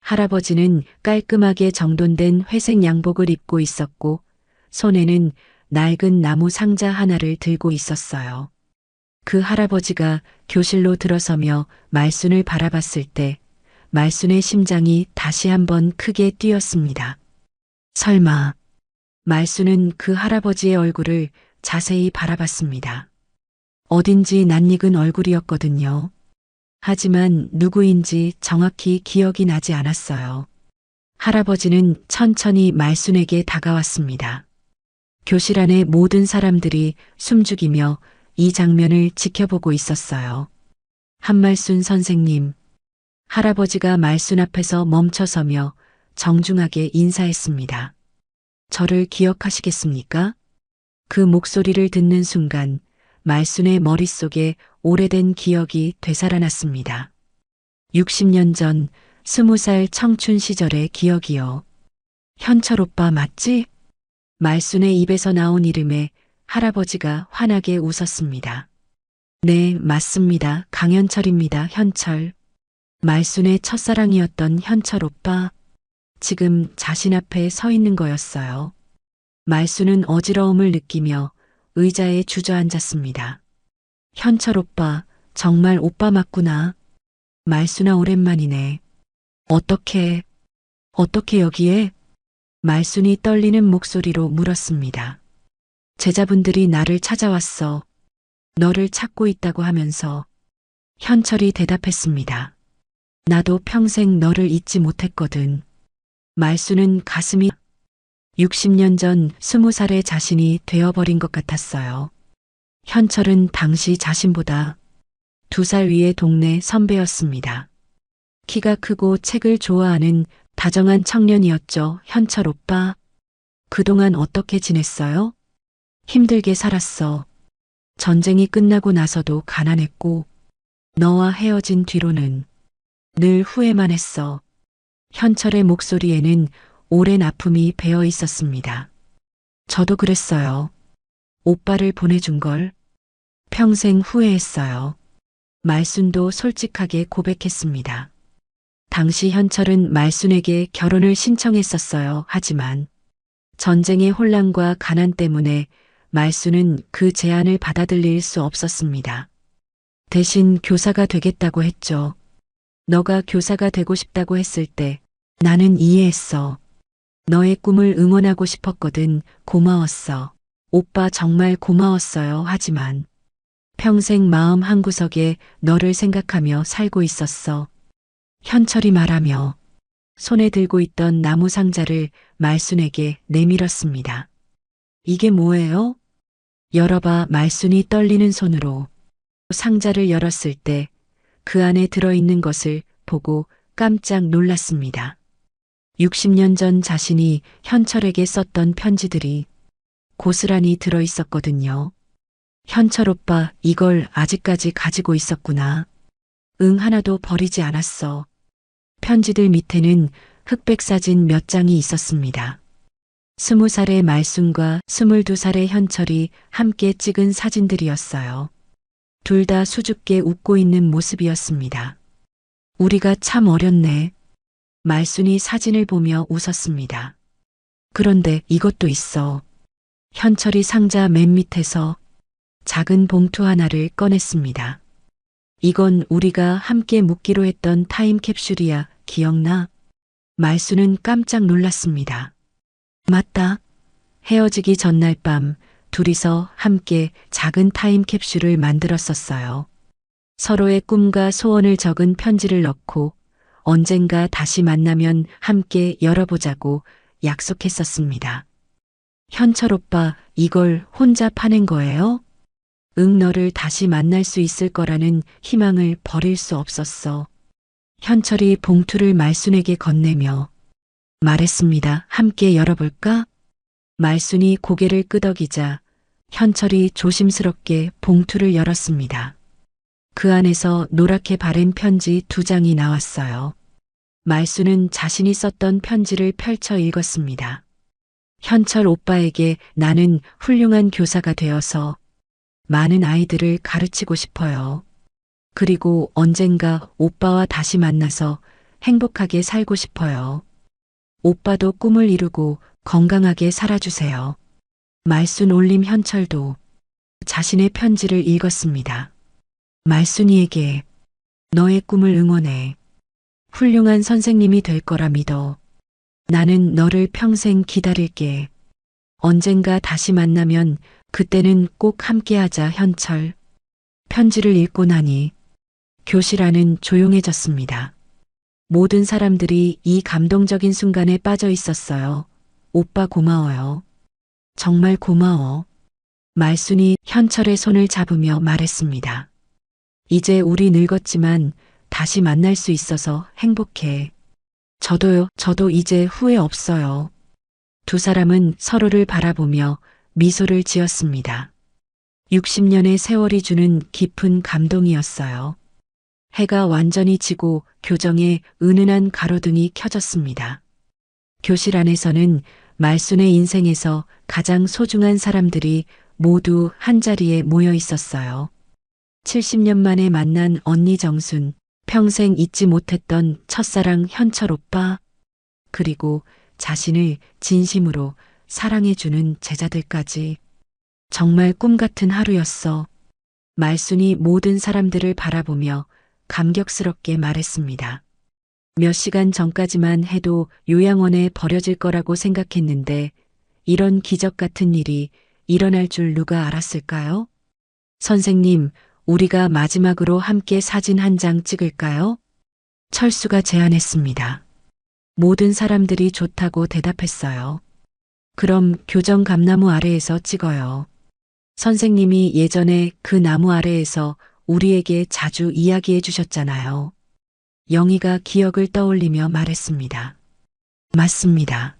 할아버지는 깔끔하게 정돈된 회색 양복을 입고 있었고 손에는 낡은 나무 상자 하나를 들고 있었어요. 그 할아버지가 교실로 들어서며 말순을 바라봤을 때 말순의 심장이 다시 한번 크게 뛰었습니다. 설마. 말순은 그 할아버지의 얼굴을 자세히 바라봤습니다. 어딘지 낯익은 얼굴이었거든요. 하지만 누구인지 정확히 기억이 나지 않았어요. 할아버지는 천천히 말순에게 다가왔습니다. 교실 안의 모든 사람들이 숨죽이며 이 장면을 지켜보고 있었어요. 한말순 선생님. 할아버지가 말순 앞에서 멈춰서며 정중하게 인사했습니다. 저를 기억하시겠습니까? 그 목소리를 듣는 순간 말순의 머릿속에 오래된 기억이 되살아났습니다. 60년 전 20살 청춘 시절의 기억이요. 현철 오빠 맞지? 말순의 입에서 나온 이름에 할아버지가 환하게 웃었습니다. 네, 맞습니다. 강현철입니다. 현철. 말순의 첫사랑이었던 현철 오빠. 지금 자신 앞에 서 있는 거였어요. 말순은 어지러움을 느끼며 의자에 주저앉았습니다. 현철 오빠, 정말 오빠 맞구나. 말순아 오랜만이네. 어떻게 여기에? 말순이 떨리는 목소리로 물었습니다. 제자분들이 나를 찾아왔어. 너를 찾고 있다고 하면서. 현철이 대답했습니다. 나도 평생 너를 잊지 못했거든. 말순은 가슴이 60년 전 20살의 자신이 되어버린 것 같았어요. 현철은 당시 자신보다 2살 위의 동네 선배였습니다. 키가 크고 책을 좋아하는 다정한 청년이었죠. 현철 오빠. 그동안 어떻게 지냈어요? 힘들게 살았어. 전쟁이 끝나고 나서도 가난했고 너와 헤어진 뒤로는 늘 후회만 했어. 현철의 목소리에는 오랜 아픔이 배어 있었습니다. 저도 그랬어요. 오빠를 보내준 걸 평생 후회했어요. 말순도 솔직하게 고백했습니다. 당시 현철은 말순에게 결혼을 신청했었어요. 하지만 전쟁의 혼란과 가난 때문에 말순은 그 제안을 받아들일 수 없었습니다. 대신 교사가 되겠다고 했죠. 너가 교사가 되고 싶다고 했을 때 나는 이해했어. 너의 꿈을 응원하고 싶었거든. 고마웠어. 오빠 정말 고마웠어요. 하지만 평생 마음 한구석에 너를 생각하며 살고 있었어. 현철이 말하며 손에 들고 있던 나무 상자를 말순에게 내밀었습니다. 이게 뭐예요? 열어봐. 말순이 떨리는 손으로 상자를 열었을 때 그 안에 들어있는 것을 보고 깜짝 놀랐습니다. 60년 전 자신이 현철에게 썼던 편지들이 고스란히 들어있었거든요. 현철 오빠, 이걸 아직까지 가지고 있었구나. 응, 하나도 버리지 않았어. 편지들 밑에는 흑백 사진 몇 장이 있었습니다. 20살의 말순과 22살의 현철이 함께 찍은 사진들이었어요. 둘 다 수줍게 웃고 있는 모습이었습니다. 우리가 참 어렸네. 말순이 사진을 보며 웃었습니다. 그런데 이것도 있어. 현철이 상자 맨 밑에서 작은 봉투 하나를 꺼냈습니다. 이건 우리가 함께 묵기로 했던 타임캡슐이야. 기억나? 말순은 깜짝 놀랐습니다. 맞다. 헤어지기 전날 밤 둘이서 함께 작은 타임캡슐을 만들었었어요. 서로의 꿈과 소원을 적은 편지를 넣고 언젠가 다시 만나면 함께 열어보자고 약속했었습니다. 현철 오빠, 이걸 혼자 파낸 거예요? 응, 너를 다시 만날 수 있을 거라는 희망을 버릴 수 없었어. 현철이 봉투를 말순에게 건네며 말했습니다. 함께 열어볼까? 말순이 고개를 끄덕이자 현철이 조심스럽게 봉투를 열었습니다. 그 안에서 노랗게 바른 편지 2장이 나왔어요. 말순은 자신이 썼던 편지를 펼쳐 읽었습니다. 현철 오빠에게 나는 훌륭한 교사가 되어서 많은 아이들을 가르치고 싶어요. 그리고 언젠가 오빠와 다시 만나서 행복하게 살고 싶어요. 오빠도 꿈을 이루고 건강하게 살아주세요. 말순 올림 현철도 자신의 편지를 읽었습니다. 말순이에게 너의 꿈을 응원해. 훌륭한 선생님이 될 거라 믿어. 나는 너를 평생 기다릴게. 언젠가 다시 만나면 그때는 꼭 함께하자 현철. 편지를 읽고 나니 교실 안은 조용해졌습니다. 모든 사람들이 이 감동적인 순간에 빠져 있었어요. 오빠 고마워요. 정말 고마워. 말순이 현철의 손을 잡으며 말했습니다. 이제 우리 늙었지만 다시 만날 수 있어서 행복해. 저도요, 저도 이제 후회 없어요. 2 사람은 서로를 바라보며 미소를 지었습니다. 60년의 세월이 주는 깊은 감동이었어요. 해가 완전히 지고 교정에 은은한 가로등이 켜졌습니다. 교실 안에서는 말순의 인생에서 가장 소중한 사람들이 모두 한자리에 모여 있었어요. 70년 만에 만난 언니 정순, 평생 잊지 못했던 첫사랑 현철 오빠, 그리고 자신을 진심으로 사랑해주는 제자들까지. 정말 꿈 같은 하루였어. 말순이 모든 사람들을 바라보며 감격스럽게 말했습니다. 몇 시간 전까지만 해도 요양원에 버려질 거라고 생각했는데 이런 기적 같은 일이 일어날 줄 누가 알았을까요? 선생님, 우리가 마지막으로 함께 사진 1장 찍을까요? 철수가 제안했습니다. 모든 사람들이 좋다고 대답했어요. 그럼 교정 감나무 아래에서 찍어요. 선생님이 예전에 그 나무 아래에서 우리에게 자주 이야기해 주셨잖아요. 영희가 기억을 떠올리며 말했습니다. 맞습니다.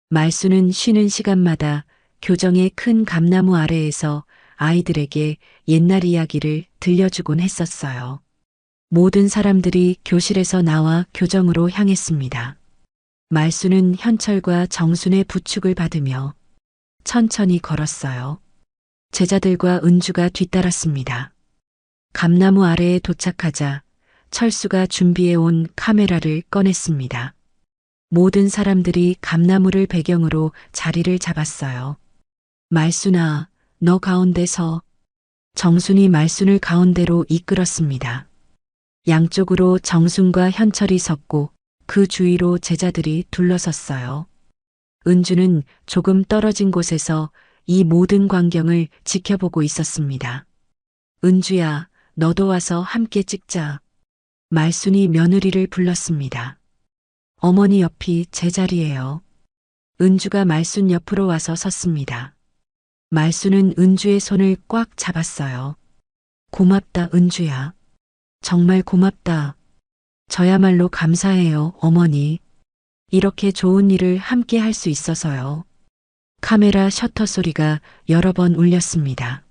말순은 쉬는 시간마다 교정의 큰 감나무 아래에서 아이들에게 옛날 이야기를 들려주곤 했었어요. 모든 사람들이 교실에서 나와 교정으로 향했습니다. 말순은 현철과 정순의 부축을 받으며 천천히 걸었어요. 제자들과 은주가 뒤따랐습니다. 감나무 아래에 도착하자 철수가 준비해온 카메라를 꺼냈습니다. 모든 사람들이 감나무를 배경으로 자리를 잡았어요. 말순아, 너 가운데 서. 정순이 말순을 가운데로 이끌었습니다. 양쪽으로 정순과 현철이 섰고 그 주위로 제자들이 둘러섰어요. 은주는 조금 떨어진 곳에서 이 모든 광경을 지켜보고 있었습니다. 은주야, 너도 와서 함께 찍자. 말순이 며느리를 불렀습니다. 어머니 옆이 제 자리예요. 은주가 말순 옆으로 와서 섰습니다. 말순은 은주의 손을 꽉 잡았어요. 고맙다, 은주야. 정말 고맙다. 저야말로 감사해요, 어머니. 이렇게 좋은 일을 함께 할 수 있어서요. 카메라 셔터 소리가 여러 번 울렸습니다.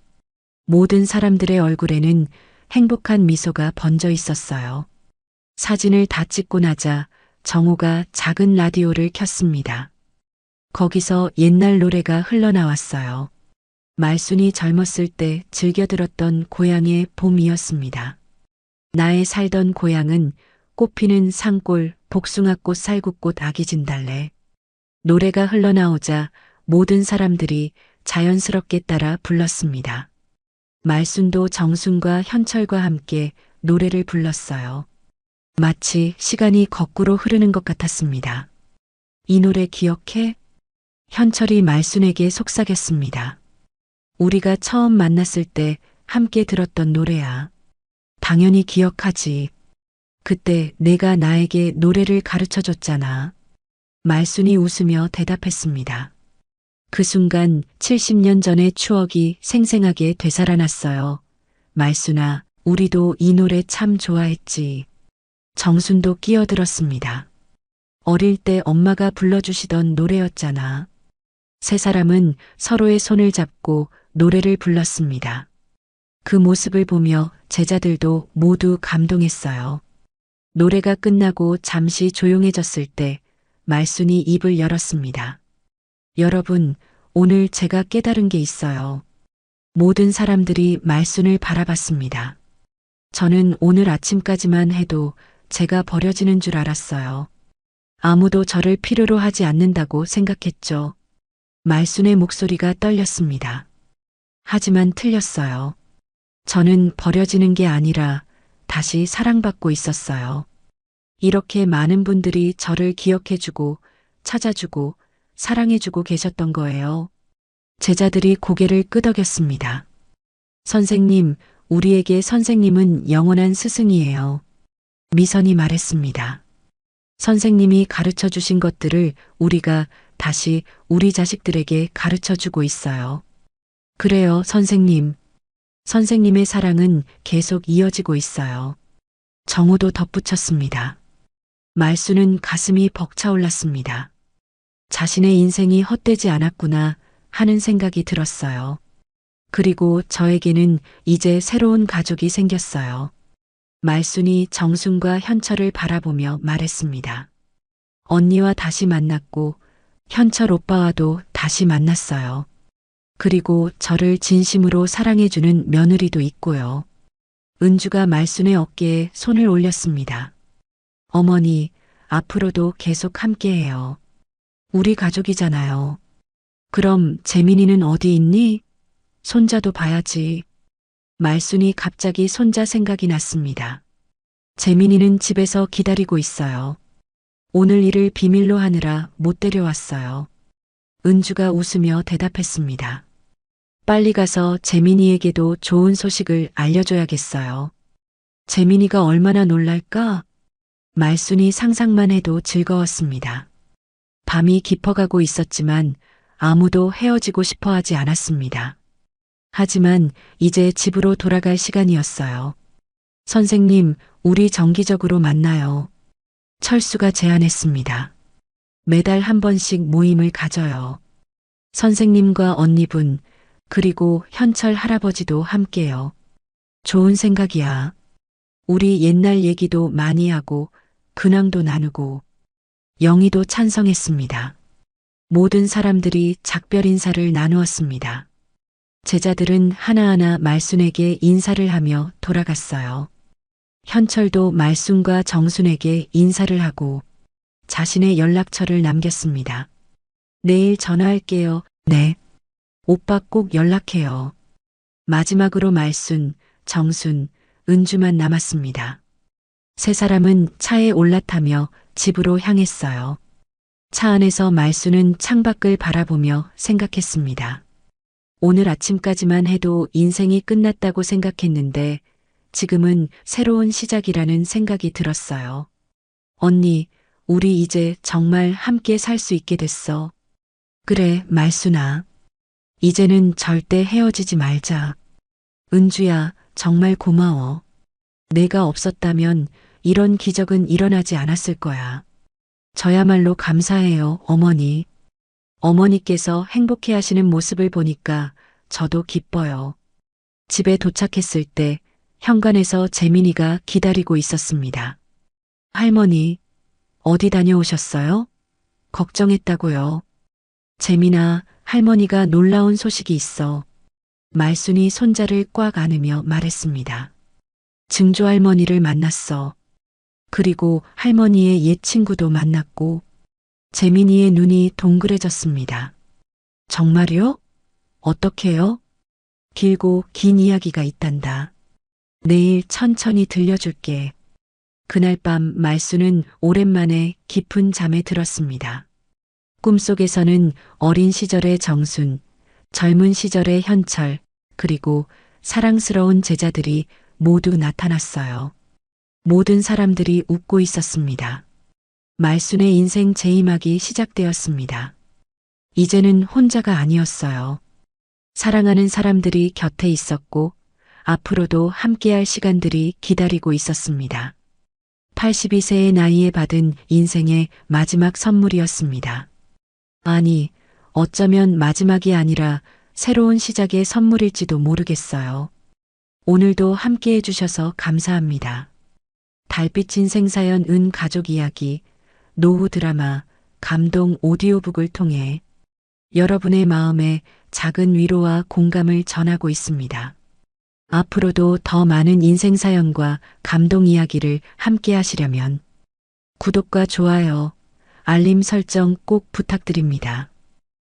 모든 사람들의 얼굴에는 행복한 미소가 번져 있었어요. 사진을 다 찍고 나자 정호가 작은 라디오를 켰습니다. 거기서 옛날 노래가 흘러나왔어요. 말순이 젊었을 때 즐겨 들었던 고향의 봄이었습니다. 나의 살던 고향은 꽃피는 산골, 복숭아꽃, 살구꽃, 아기진달래. 노래가 흘러나오자 모든 사람들이 자연스럽게 따라 불렀습니다. 말순도 정순과 현철과 함께 노래를 불렀어요. 마치 시간이 거꾸로 흐르는 것 같았습니다. 이 노래 기억해? 현철이 말순에게 속삭였습니다. 우리가 처음 만났을 때 함께 들었던 노래야. 당연히 기억하지. 그때 내가 나에게 노래를 가르쳐 줬잖아. 말순이 웃으며 대답했습니다. 그 순간 70년 전의 추억이 생생하게 되살아났어요. 말순아, 우리도 이 노래 참 좋아했지. 정순도 끼어들었습니다. 어릴 때 엄마가 불러주시던 노래였잖아. 세 사람은 서로의 손을 잡고 노래를 불렀습니다. 그 모습을 보며 제자들도 모두 감동했어요. 노래가 끝나고 잠시 조용해졌을 때 말순이 입을 열었습니다. 여러분, 오늘 제가 깨달은 게 있어요. 모든 사람들이 말순을 바라봤습니다. 저는 오늘 아침까지만 해도 제가 버려지는 줄 알았어요. 아무도 저를 필요로 하지 않는다고 생각했죠. 말순의 목소리가 떨렸습니다. 하지만 틀렸어요. 저는 버려지는 게 아니라 다시 사랑받고 있었어요. 이렇게 많은 분들이 저를 기억해주고 찾아주고 사랑해주고 계셨던 거예요. 제자들이 고개를 끄덕였습니다. 선생님, 우리에게 선생님은 영원한 스승이에요. 미선이 말했습니다. 선생님이 가르쳐 주신 것들을 우리가 다시 우리 자식들에게 가르쳐 주고 있어요. 그래요, 선생님. 선생님의 사랑은 계속 이어지고 있어요. 정우도 덧붙였습니다. 말수는 가슴이 벅차올랐습니다. 자신의 인생이 헛되지 않았구나 하는 생각이 들었어요. 그리고 저에게는 이제 새로운 가족이 생겼어요. 말순이 정순과 현철을 바라보며 말했습니다. 언니와 다시 만났고 현철 오빠와도 다시 만났어요. 그리고 저를 진심으로 사랑해주는 며느리도 있고요. 은주가 말순의 어깨에 손을 올렸습니다. 어머니, 앞으로도 계속 함께해요. 우리 가족이잖아요. 그럼 재민이는 어디 있니? 손자도 봐야지. 말순이 갑자기 손자 생각이 났습니다. 재민이는 집에서 기다리고 있어요. 오늘 일을 비밀로 하느라 못 데려왔어요. 은주가 웃으며 대답했습니다. 빨리 가서 재민이에게도 좋은 소식을 알려줘야겠어요. 재민이가 얼마나 놀랄까? 말순이 상상만 해도 즐거웠습니다. 밤이 깊어가고 있었지만 아무도 헤어지고 싶어 하지 않았습니다. 하지만 이제 집으로 돌아갈 시간이었어요. 선생님, 우리 정기적으로 만나요. 철수가 제안했습니다. 매달 한 번씩 모임을 가져요. 선생님과 언니분, 그리고 현철 할아버지도 함께요. 좋은 생각이야. 우리 옛날 얘기도 많이 하고 근황도 나누고. 영희도 찬성했습니다. 모든 사람들이 작별 인사를 나누었습니다. 제자들은 하나하나 말순에게 인사를 하며 돌아갔어요. 현철도 말순과 정순에게 인사를 하고 자신의 연락처를 남겼습니다. 내일 전화할게요. 네. 오빠 꼭 연락해요. 마지막으로 말순, 정순, 은주만 남았습니다. 세 사람은 차에 올라타며 집으로 향했어요. 차 안에서 말순은 창밖을 바라보며 생각했습니다. 오늘 아침까지만 해도 인생이 끝났다고 생각했는데 지금은 새로운 시작이라는 생각이 들었어요. 언니, 우리 이제 정말 함께 살 수 있게 됐어. 그래, 말순아. 이제는 절대 헤어지지 말자. 은주야, 정말 고마워. 내가 없었다면 이런 기적은 일어나지 않았을 거야. 저야말로 감사해요, 어머니. 어머니께서 행복해 하시는 모습을 보니까 저도 기뻐요. 집에 도착했을 때 현관에서 재민이가 기다리고 있었습니다. 할머니, 어디 다녀오셨어요? 걱정했다고요. 재민아, 할머니가 놀라운 소식이 있어. 말순이 손자를 꽉 안으며 말했습니다. 증조 할머니를 만났어. 그리고 할머니의 옛 친구도 만났고. 재민이의 눈이 동그래졌습니다. 정말요? 어떻게요? 길고 긴 이야기가 있단다. 내일 천천히 들려줄게. 그날 밤 말순은 오랜만에 깊은 잠에 들었습니다. 꿈속에서는 어린 시절의 정순, 젊은 시절의 현철, 그리고 사랑스러운 제자들이 모두 나타났어요. 모든 사람들이 웃고 있었습니다. 말순의 인생 재임하기 시작되었습니다. 이제는 혼자가 아니었어요. 사랑하는 사람들이 곁에 있었고 앞으로도 함께할 시간들이 기다리고 있었습니다. 82세의 나이에 받은 인생의 마지막 선물이었습니다. 아니, 어쩌면 마지막이 아니라 새로운 시작의 선물일지도 모르겠어요. 오늘도 함께 해주셔서 감사합니다. 달빛 인생사연 은 가족 이야기, 노후 드라마, 감동 오디오북을 통해 여러분의 마음에 작은 위로와 공감을 전하고 있습니다. 앞으로도 더 많은 인생사연과 감동 이야기를 함께 하시려면 구독과 좋아요, 알림 설정 꼭 부탁드립니다.